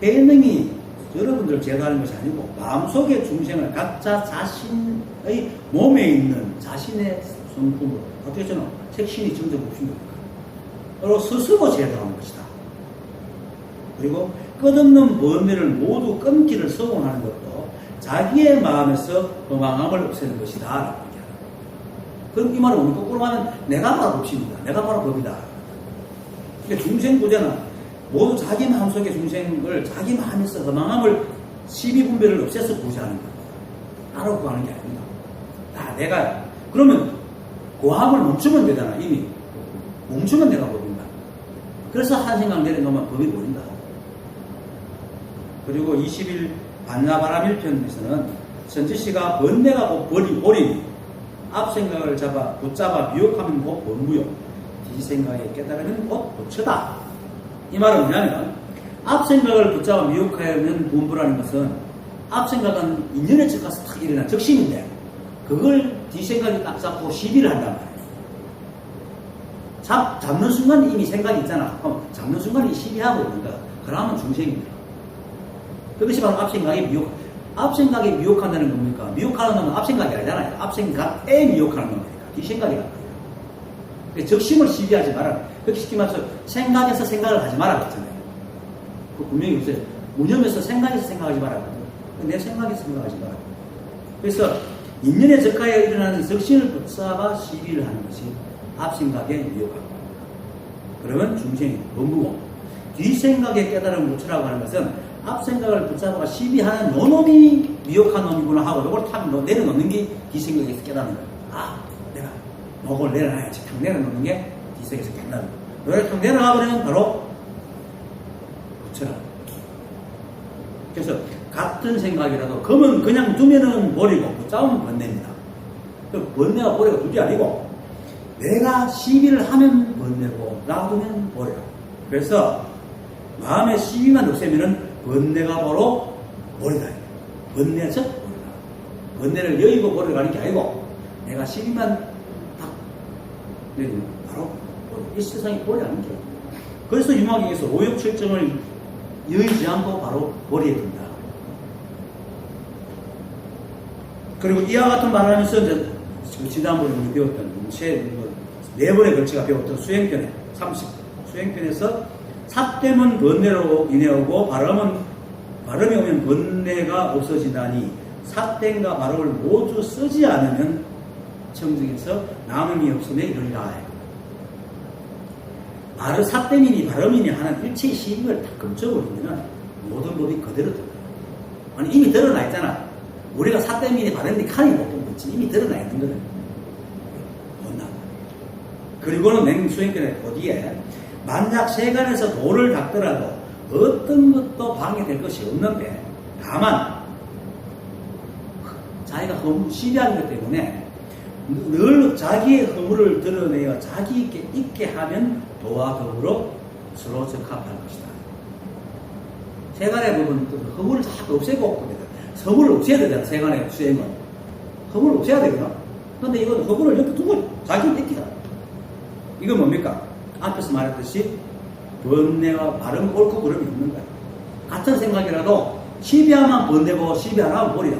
해능이 여러분들을 제도하는 것이 아니고 마음속의 중생을 각자 자신의 몸에 있는 자신의 성품으로 어떻게 저는 색신이 정정없습니다. 바로 스스로 제도하는 것이다. 그리고 끝없는 번뇌를 모두 끊기를 서원하는 것도 자기의 마음에서 허망함을 없애는 것이다 라고 얘기합니다. 그럼 이 말은 오늘 거꾸로 하면 내가 바로 법입니다. 내가 바로 법이다. 그러니까 중생 구제는 모두 자기 마음속의 중생을 자기 마음에서 허망함을 시비분별을 없애서 구제하는 겁니다. 따로 구하는 게 아닙니다. 내가 그러면 고함을 멈추면 되잖아. 이미 멈추면 내가 법입니다. 그래서 한 생각 내려놓으면 법이 보인다. 그리고 20일 반야바람 1편에서는 선지씨가 번뇌가 곧 보리니 앞 생각을 붙잡아 미혹하면 곧 번무요 뒤 생각에 깨달으면 곧 부처다. 이 말은 뭐냐면 앞 생각을 붙잡아 미혹하면 분부라는 것은 앞 생각은 인연에 척가서 탁 일어난 적심인데 그걸 뒤 생각이 딱 잡고 시비를 한단 말이에요. 잡는 순간 이미 생각이 있잖아. 그럼 잡는 순간에 시비하고 있는 거야. 그러면 중생입니다. 그것이 바로 앞생각에 미혹한다는 겁니까? 미혹하는 놈은 앞생각이 아니잖아요. 앞생각에 미혹하는 놈이니까. 뒷생각이란 말이에요. 적심을 시비하지 마라. 그렇게 쉽게 말해서 생각에서 생각을 하지 마라 그랬잖아요. 그 분명히 요새 무념에서 생각에서 생각하지 마라. 내 생각에서 생각하지 마라. 그래서 인연의 적하에 일어나는 적심을 붙잡아 시비를 하는 것이 앞생각에 미혹하고 그러면 중생이 범부고 뒷생각에 깨달음을 붙이라고 하는 것은 앞생각을 붙잡아 시비하는 요놈이 미혹한 놈이구나 하고 이걸 탁 내려놓는 게 뒷생각에서 깨닫는 거예요. 내가 이걸 내려놔야지. 탁 내려놓는 게 뒷생각에서 깨닫는 거예요. 이걸 탁 내려가버리면 바로 붙여라. 그래서 같은 생각이라도 검은 그냥 두면은 버리고 붙잡으면 번뇌입니다. 번뇌와 버리가 둘이 아니고 내가 시비를 하면 번뇌고 놔두면 버려. 그래서 마음에 시비만 없애면은 번뇌가 바로 버리다. 번뇌적 버리다. 번뇌를 여의고 버리러 가는 게 아니고 내가 시비만 딱 내리면 바로 버려. 이 세상이 버리라는 거예요. 그래서 유마경에서 오욕칠정을 여의지 않고 바로 버려야 된다. 그리고 이와 같은 말을 하면서 이제 지난번에 우리 배웠던 네 번에 걸쳐가 배웠던 수행편에 수행편에서 삿됨은 번뇌로 인해오고 발음이 오면 번뇌가 없어지다니 삿됨과 발음을 모두 쓰지 않으면 청정에서 남음이 없음에 이르리라. 삿됨이니 발음이니 하는 일체의 시비를 다 검쳐버리면 모든 법이 그대로 들어요. 아니 이미 드러나 있잖아. 우리가 삿됨이니 발음이니 칸이 못 본 거지. 이미 드러나 있는 거는 못나. 그리고는 맹수행편의 어디에 만약 세간에서 도를 닦더라도 어떤 것도 방해될 것이 없는데 다만 자기가 시비하는 것 때문에 늘 자기의 허물을 드러내어 자기 있게 하면 도와 더불어 서로 적합할 것이다. 세간의 부분은 허물을 자꾸 없애고 없거든. 허물을 없애야 되잖아. 세간의 수행은 허물을 없애야 되거든. 근데 이건 허물을 이렇게 두고 자기 있기다. 이건 뭡니까? 앞에서 말했듯이 번뇌와 발음 옳고 그름이 없는 거야. 같은 생각이라도 시비하면 번뇌고 시비 안 하면 버려.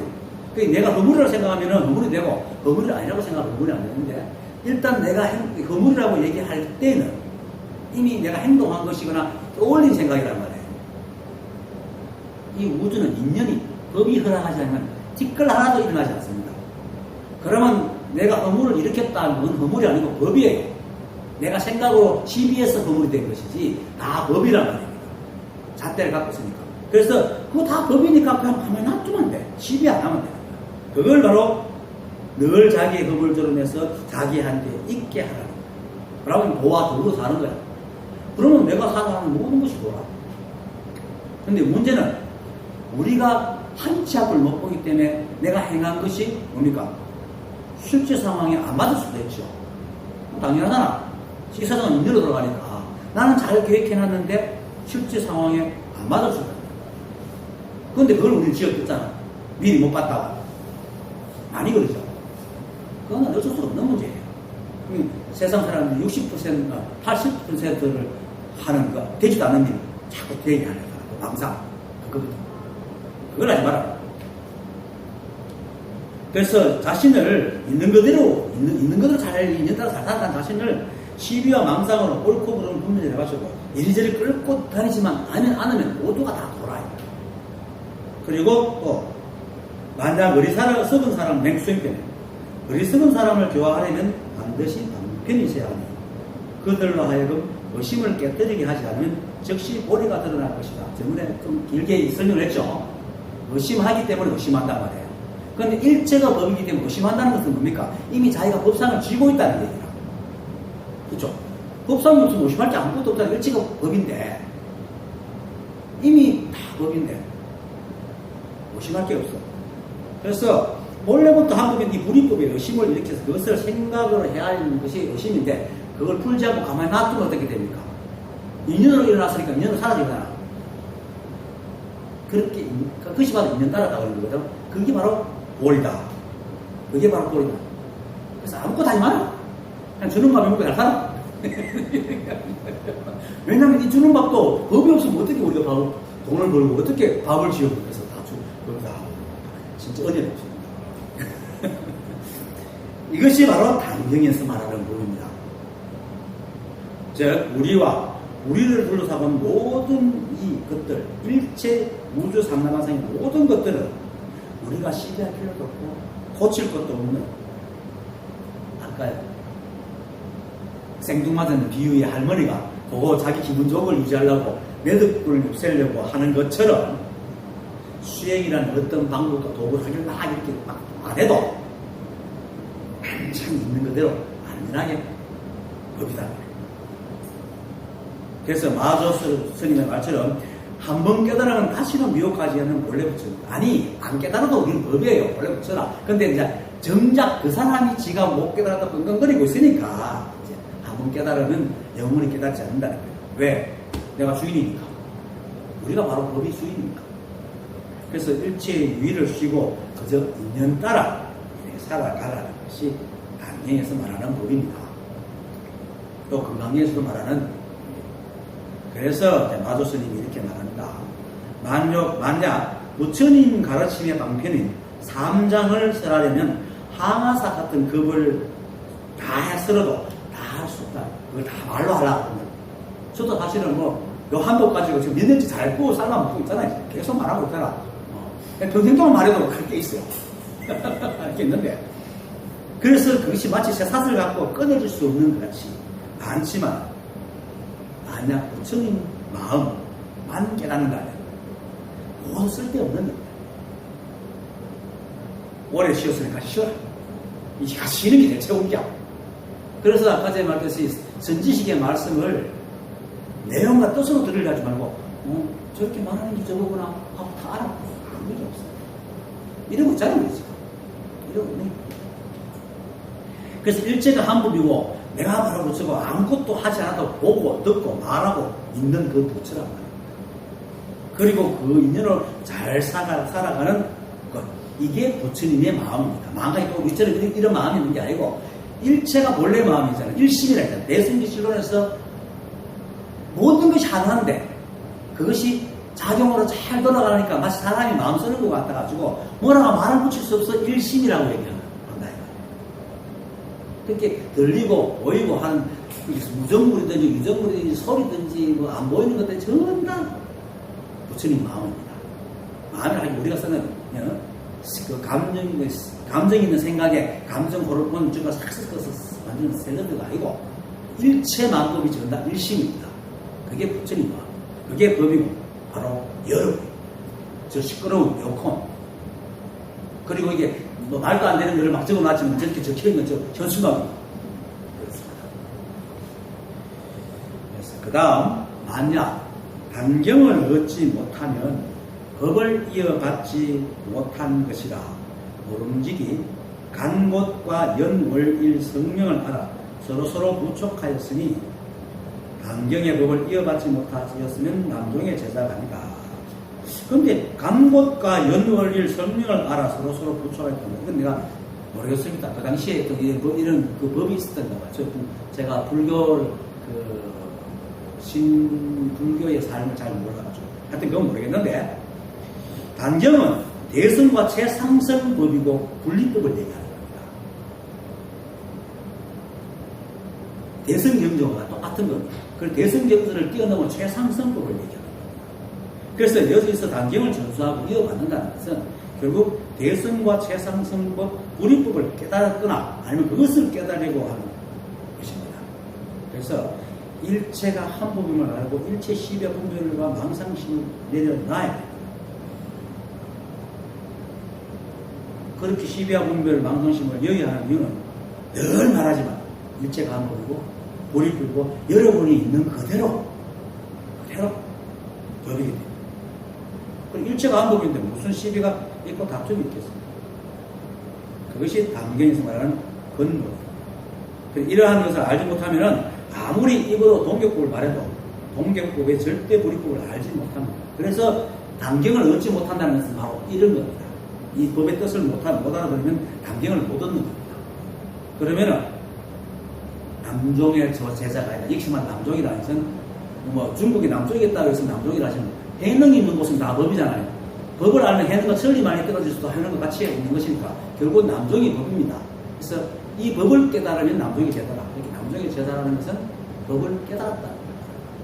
내가 허물이라고 생각하면 허물이 되고 허물이 아니라고 생각하면 허물이 안 되는데 일단 내가 허물이라고 얘기할 때는 이미 내가 행동한 것이거나 떠올린 생각이란 말이에요. 이 우주는 인연이 법이 허락하지 않으면 티끌 하나도 일어나지 않습니다. 그러면 내가 허물을 일으켰다는 건 허물이 아니고 법이에요. 내가 생각으로 시비해서 허물이 된 것이지 다 법이란 말입니다. 잣대를 갖고 있으니까. 그래서 그거 다 법이니까 그냥 가만히 놔두면 돼. 시비 안 하면 돼. 그걸 바로 늘 자기의 법을 드러내서 자기한테 있게 하라는 거야. 그러면 도와 도로 사는 거야. 그러면 내가 살아가는 모든 것이 도라. 근데 문제는 우리가 한치 앞을 못 보기 때문에 내가 행한 것이 뭡니까? 실제 상황에 안 맞을 수도 있죠. 당연하잖아. 이 세상은 인연으로 돌아가니까 나는 잘 계획해놨는데 실제 상황에 안 맞을 수도 있다. 그런데 그걸 우리는 지어줬잖아. 미리 못 봤다고. 많이 그러죠. 그건 어쩔 수 없는 문제예요. 세상 사람들이 60%, 80%를 하는 거, 되지도 않는 일, 자꾸 되게 하는 거, 망상. 그걸 하지 마라. 그래서 자신을 있는 그대로 잘, 인연 따라 잘 살아가는 자신을 시비와 망상으로 옳고 그름을 분별해 가지고 이리저리 끌고 다니지만 않으면 모두가 다 돌아요. 그리고 또 만약 썩은 사람 맹수형편에 어리석은 사람을 교화하려면 반드시 방편이셔야 하니 그들로 하여금 의심을 깨뜨리게 하지 않으면 즉시 보리가 드러날 것이다. 저번에 좀 길게 설명을 했죠. 의심하기 때문에 의심한단 말이에요. 그런데 일체가 법이기 때문에 의심한다는 것은 뭡니까? 이미 자기가 법상을 쥐고 있다는 얘기라. 그렇죠? 법상이 없으면 의심할 게 아무것도 없다는 일체가 법인데 이미 다 법인데 의심할 게 없어. 그래서 원래부터 한국인 이 불이법에 의심을 일으켜서 그것을 생각으로 해야 하는 것이 의심인데 그걸 풀지 않고 가만히 놔두면 어떻게 됩니까? 인연으로 일어났으니까 인연으로 사라지잖아. 그렇게 그것이 바로 인연 따라가고 있는 거거든. 그게 바로 볼이다. 그게 바로 볼이다. 그래서 아무것도 하지 마라. 그냥 주는 밥에 먹고 잘 살아. 왜냐면 이 주는 밥도 법이 없으면 어떻게 우리가 돈을 벌고 어떻게 밥을 지어고 그래서 다 거기다 진짜 어디에 없습니다. 이것이 바로 단경에서 말하는 법입니다. 즉 우리를 둘러싸고 있는 모든 이것들 일체 우주 상남한상의 모든 것들은 우리가 시비할 필요도 없고 고칠 것도 없는 아까 생뚱맞은 비유의 할머니가 그거 자기 기분 좋은 걸 유지하려고 매듭을 없애려고 하는 것처럼 수행이라는 어떤 방법과 도구를 막 이렇게 막 안 해도 항상 있는 그대로 안전하게 법이다. 그래서 마조 스님의 말처럼 한 번 깨달으면 다시는 미혹하지 않는 본래 부처. 아니 안 깨달아도 우리는 법이에요. 본래 부처라. 근데 이제 정작 그 사람이 지가 못 깨달았다고 끙끙거리고 있으니까 이제 한 번 깨달으면 영원히 깨닫지 않는다는 거예요. 왜? 내가 주인이니까. 우리가 바로 법이 주인이니까. 그래서 일체의 유의를 쉬고 그저 인연 따라 살아가라는 것이 강령에서 말하는 법입니다. 또 금강령에서도 말하는 그래서 마조 스님이 이렇게 말합니다. 만약 부처님 가르침의 방편인 삼장을 설하려면 항아사 같은 급을 다 해서라도 다 할 수 없다. 그걸 다 말로 하려고 합니다. 저도 사실은 요 한복 가지고 지금 몇 년째 잘 구워 삶아 먹고 있잖아요. 계속 말하고 있잖아. 평생 동안 말해도 그렇게 있어요. 이렇게 있는데. 그래서 그것이 마치 쇠사슬을 갖고 끊어질 수 없는 것 같이 많지만, 만약 부처님 마음만 깨닫는다면, 모두 쓸데없는 겁니다. 오래 쉬었으니까 쉬어라. 이제 같이 쉬는 게 제일 최고입니다. 그래서 아까 전에 말했듯이 선지식의 말씀을 내용과 뜻으로 들으려 하지 말고, 저렇게 말하는 게 저거구나 하고 다 알아. 아무 일이 없어요. 이러고 있잖아요, 지금. 이러고 있네. 그래서 일체가 한 법이고, 내가 바로 부처고 아무것도 하지 않아도 보고, 듣고, 말하고 있는 그 부처란 말이에요. 그리고 그 인연으로 잘 살아가는 것. 이게 부처님의 마음입니다. 마음이 또 우리처럼 이런 마음이 있는 게 아니고, 일체가 본래 마음이잖아요. 일심이라 했잖아요. 내승기실론에서 모든 것이 하나인데, 그것이 작용으로 잘 돌아가니까 마치 사람이 마음 쓰는 것 같아가지고 뭐라고 말을 붙일 수 없어 일심이라고 얘기한다. 그렇게 들리고 보이고 하는 무정물이든지 유정물이든지 소리든지 뭐 안 보이는 것들 전부 다 부처님 마음입니다. 마음이라 하기 우리가 쓰는 그 감정 있는 생각에 감정 호르몬 주가 싹싹 써서 만드는 샐러드가 아니고 일체 만법이 전부 다 일심입니다. 그게 부처님 마음. 그게 법이고 바로 여름, 저 시끄러운 에어컨, 그리고 이게 뭐 말도 안 되는 거를 막 적어놨지만 저렇게 적혀있는 저 현수막입니다. 그래서 그 다음, 만약 단경을 얻지 못하면 법을 이어받지 못한 것이라 모름지기 간곳과 연월일 성명을 알아 서로서로 부촉하였으니 단경의 법을 이어받지 못하였으면 남종의 제자가 아니다. 그런데 간곳과 연월일 성명을 알아 서로서로 부촉하였다. 이건 내가 모르겠습니다. 그 당시에 또 이런 그 법이 있었던가 봐요. 제가 불교의 삶을 잘 몰라가지고. 하여튼 그건 모르겠는데, 단경은 대성과 최상승법이고 분리법을 얘기하는 겁니다. 대성경전과 똑같은 겁니다. 그 대성경전을 뛰어넘은 최상승법을 얘기합니다. 그래서 여기서 단경을 전수하고 이어받는다는 것은 결국 대성과 최상승법, 불이법을 깨달았거나 아니면 그것을 깨달으려고 하는 것입니다. 그래서 일체가 한 법임을 알고 일체 시비와 분별과 망상심을 내려놔야 됩니다. 그렇게 시비와 분별, 망상심을 여겨야 하는 이유는 늘 말하지만 일체가 한 법이고 불이법이고 여러분이 있는 그대로 법이기 때문에 일체가 한 법인데 무슨 시비가 있고 다툼이 있겠습니까? 그것이 단경에서 말하는 근본입니다. 이러한 것을 알지 못하면은 아무리 입으로 동격법을 말해도 동격법의 절대 불이법을 알지 못합니다. 그래서 단경을 얻지 못한다는 것은 바로 이런 겁니다. 이 법의 뜻을 못 알아들으면 단경을 못 얻는 겁니다. 그러면은 남종의 저 제자가 아니라 익심한 남종이라는 것은 뭐 중국이 남종이 있다고 해서 남종이라 하시면 해능이 있는 곳은 다 법이잖아요. 법을 알면 해능과 천리 많이 떨어질 수도 하는 것 같이 있는 것이니까 결국 남종이 법입니다. 그래서 이 법을 깨달으면 남종이 제자라. 이렇게 남종이 제자라는 것은 법을 깨달았다.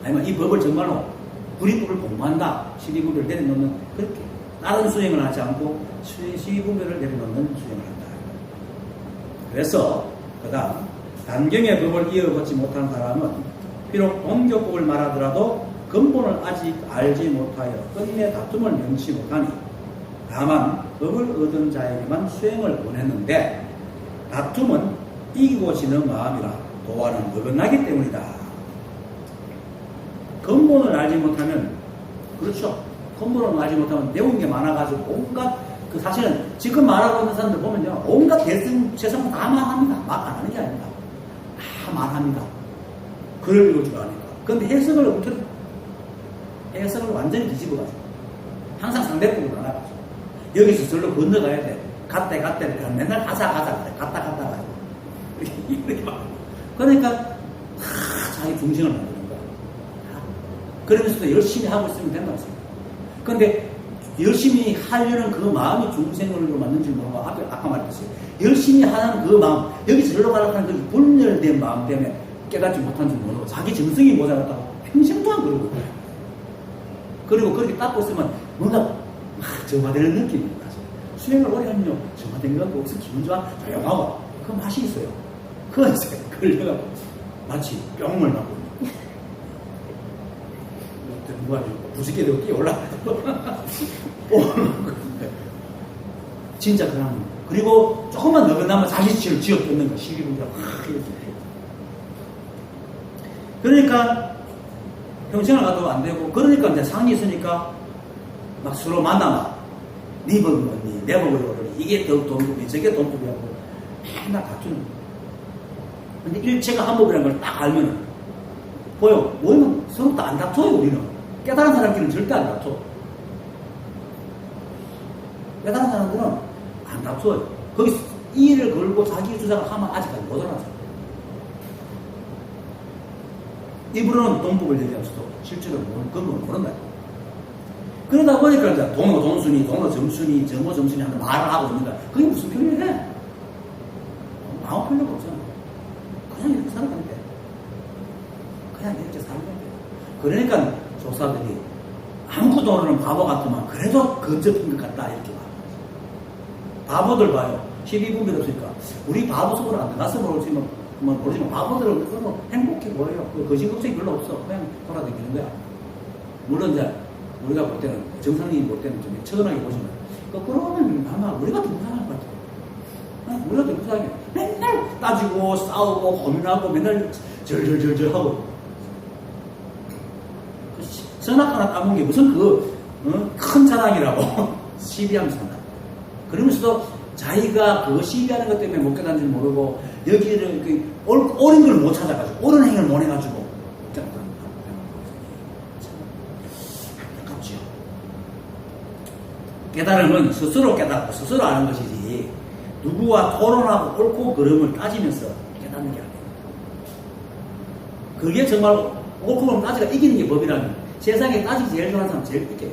아니면 이 법을 정말로 불이법을 공부한다. 시비분별을 내려놓는 그렇게 다른 수행을 하지 않고 시비분별을 내려놓는 수행을 한다. 그래서 그 다음 단경의 법을 이어받지 못한 사람은 비록 동격법을 말하더라도 근본을 아직 알지 못하여 끝내 다툼을 명치 못하니 다만 법을 얻은 자에게만 수행을 보냈는데 다툼은 이기고 지는 마음이라 도와는 어긋나기 때문이다. 근본을 알지 못하면 그렇죠. 근본을 알지 못하면 배운 게 많아가지고 온갖 사실은 지금 말하고 있는 사람들 보면요 온갖 세상 다 말합니다. 말 안 하는 게 아닙니다. 다 말합니다. 글을 읽을 줄 아니까. 그런데 해석을 완전히 뒤집어가지고 항상 상대법으로 나가가지고 여기서 절로 건너가야 돼. 갔다 맨날 가자 그래. 갔다 가지고 이렇게 막 그러니까 자기 중심을 만드는 거야. 그러면서도 열심히 하고 있으면 된다고 생각해요. 그런데 열심히 하려는 그 마음이 중생으로 맞는지 모르고 아까 말했듯이 열심히 하는 그 마음 여기서 절로 가려고 하는 그 분열된 마음 때문에 깨닫지 못한 줄 모르고 자기 정성이 모자랐다고 평생 동안 그러고 있어요. 그리고 그렇게 닦고 있으면 뭔가 정화되는 느낌입니다. 수행을 오래 하면요 정화된 것 같고 무슨 기분 좋아 조용하고 그 맛이 있어요. 그건 이제 걸려가고 마치 뿅을 맞고 누가 부식게 되고 뛰어올라가고 진짜 그런 그리고 조금만 너그나면 자기치를 지어뜯는 거 시기분이라고 이렇게 그러니까 평생을 가도 안 되고 그러니까 이제 상이 있으니까 막 서로 만나면 네 법이 뭐니 내 법이 뭐니 이게 돈법이 저게 돈법이라고 맨날 다투는 근데 일체가 한 법이라는 걸 딱 알면은 보여 모이면 서로 다 안 다퉈요. 우리는 깨달은 사람끼리는 절대 안 다퉈. 깨달은 사람들은 안 다퉈요. 거기서 이의를 걸고 자기 주장을 하면 아직까지 못 알아서 입으로는 돈법을 얘기하면서도 실제로 그건 모른다. 그러다 보니까 이제 동어 돈순이, 동어 점순이, 점어 점순이 하는 말을 하고 있는가 그게 무슨 편리해? 아무 편리가 없잖아. 그냥 이렇게 살아가면 돼. 그냥 이렇게 살면 돼. 그러니까 조사들이 아무것도 모르는 바보 같으면 그래도 근접인 것 같다 이렇게 말하는 거지. 바보들 봐요. 12분별 없으니까 우리 바보 속으로 안 들어가서 모르지만 바보들은 그거 행복해 보여요. 거짓 걱정이 별로 없어. 그냥 돌아다니는 거야. 물론 이제 우리가 볼 때는 정상인이 볼 때는 좀 처근하게 보지만 그러면 아마 우리가 더 불쌍할 것 같아요. 우리가 더 불쌍해. 맨날 따지고 싸우고 고민하고 맨날 절절절절 하고 선악 하나 따먹은 게 무슨 큰 자랑이라고 시비하면서 한다. 그러면서도 자기가 그거 시비하는 것 때문에 못 깨닫는 줄 모르고 여기를 옳은 걸 못 찾아가지고 옳은 행위를 못 해가지고 안타깝지요. 깨달음은 스스로 깨닫고 스스로 아는 것이지 누구와 토론하고 옳고 그름을 따지면서 깨닫는 게 아니에요. 그게 정말 옳고 그름 따지가 이기는 게 법이라면 세상에 따지기 제일 좋아하는 사람 제일 이겨요.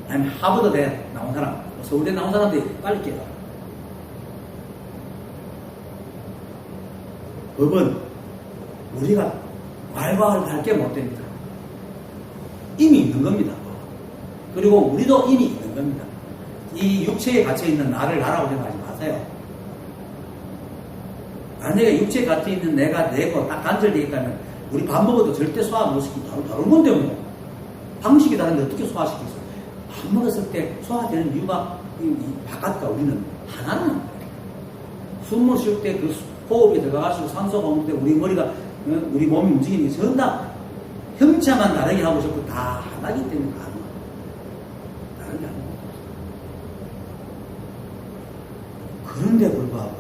아니면 하버드대 나온 사람, 서울대 나온 사람들이 빨리 깨달아요. 법은 우리가 왈가왈 할게 못 됩니다. 이미 있는 겁니다. 그리고 우리도 이미 있는 겁니다. 이 육체에 갇혀있는 나를 나라고 생각하지 마세요. 만약에 육체에 갇혀있는 내가 내고 딱 간절되어 있다면 우리 밥 먹어도 절대 소화 못 시키고 다른 건데 뭐. 방식이 다른데 어떻게 소화시키겠어요? 밥 먹었을 때 소화되는 이유가 바깥과 우리는 하나라는 거예요. 숨을 쉴 때 그 호흡이 들어가가지고 산소가 오는 때 우리 머리가, 우리 몸이 움직이는 게 전부 다 형체만 다르게 하고 싶고 다 하나기 때문에 다르게 하는 거예요. 그런데 불구하고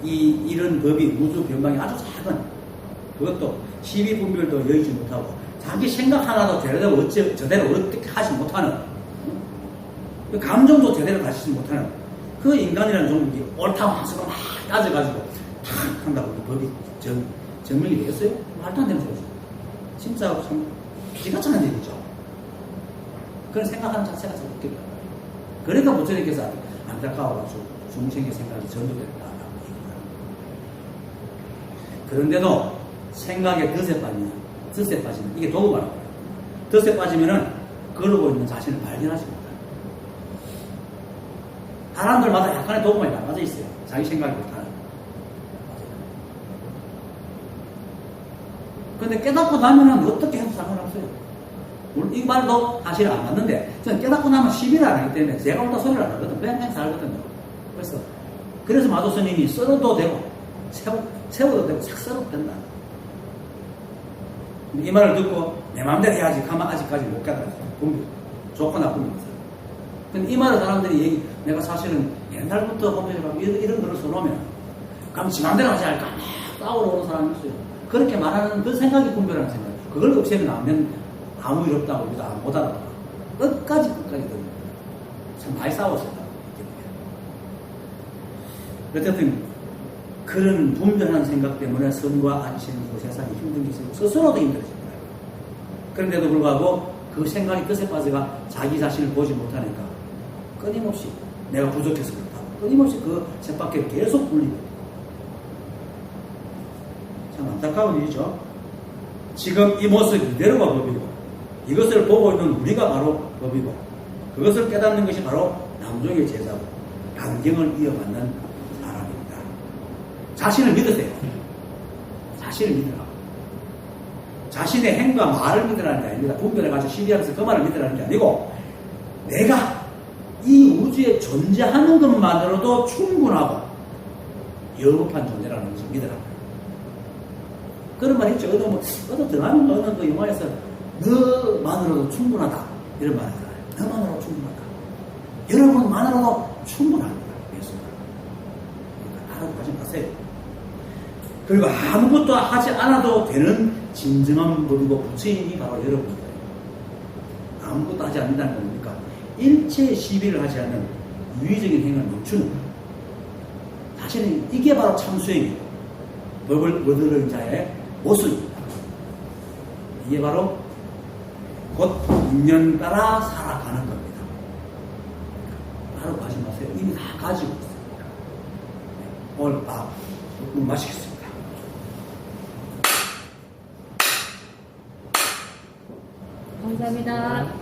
이런 법이 우주 변방이 아주 작은, 그것도 시비분별도 여의지 못하고 자기 생각 하나도 제대로 어떻게 하지 못하는, 감정도 제대로 가지지 못하는 그 인간이라는 종족이 옳다고 하면서 막 따져가지고 탁 한다고 그 법이 정명이 되겠어요? 말도 안 되는 소리죠. 진짜 참 기가찬 일이죠. 그런 생각하는 자체가 참 웃깁니다. 그러니까 부처님께서 안타까워가지고 중생의 생각이 전도된다라고 얘기합니다. 그런데도 생각에 덫에 빠지면 이게 도구가 덫에 빠지면은 그러고 있는 자신을 발견하지 못해요. 사람들마다 약간의 도구만이 나눠져 있어요. 자기 생각이 못하는. 근데 깨닫고 나면은 어떻게 해도 상관없어요. 물론 이 말도 사실 안 맞는데, 저는 깨닫고 나면 시비를 안 하기 때문에 제가 혼자 소리를 안 하거든. 그냥 살거든요. 그래서 마도 스님이 썰어도 되고, 세워도 되고, 싹 썰어도 된다. 이 말을 듣고 내 마음대로 해야지 가만 아직까지 못 깨달았어요. 좋고 나쁨이 있어요. 근데 이 말을 사람들이 내가 사실은 옛날부터 보면 이런 글을 써놓으면 그럼 지 마음대로 하지 않을까 막 싸우러 오는 사람이 있어요. 그렇게 말하는 그 생각이 분별하는 생각. 그걸 없애면 아무 일 없다고 우리도 못 알아봐. 끝까지 참 많이 싸웠어요. 어쨌든 그런 분별하는 생각 때문에 선과 안식은 그 세상이 힘든 게 있어요. 스스로도 힘들어집니다. 그런데도 불구하고 그 생각이 끝에 빠져가 자기 자신을 보지 못하니까 끊임없이 내가 부족해서 그렇다. 끊임없이 그 쳇바퀴를 계속 굴립니다. 참 안타까운 일이죠. 지금 이 모습 이대로가 법이고 이것을 보고 있는 우리가 바로 법이고 그것을 깨닫는 것이 바로 남종의 제자고 강경을 이어받는 사람입니다. 자신을 믿으세요. 자신을 믿으라고. 자신의 행과 말을 믿으라는 게 아닙니다. 분별해가지고 시비하면서 그 말을 믿으라는 게 아니고 내가 이 우주에 존재하는 것만으로도 충분하고 여급한 존재라는 것을 믿으라고. 그런 말 했죠. 어느 드라마 어느 그 영화에서 너만으로도 충분하다 이런 말 하잖아요. 너만으로도 충분하다. 여러분만으로도 충분합니다. 그러니까 따로 가지 마세요. 그리고 아무것도 하지 않아도 되는 진정한 법이고 부처님이 바로 여러분입니다. 아무것도 하지 않는다는 겁니까? 일체 시비를 하지 않는 유의적인 행위를 멈추는 거예요. 사실은 이게 바로 참수행이고 법을 얻으는 자의 모습입니다. 이게 바로 곧 인연 따라 살아가는 겁니다. 바로 가지 마세요. 이미 다 가지고 있습니다. 오늘 밥 마시겠습니다. 감사합니다.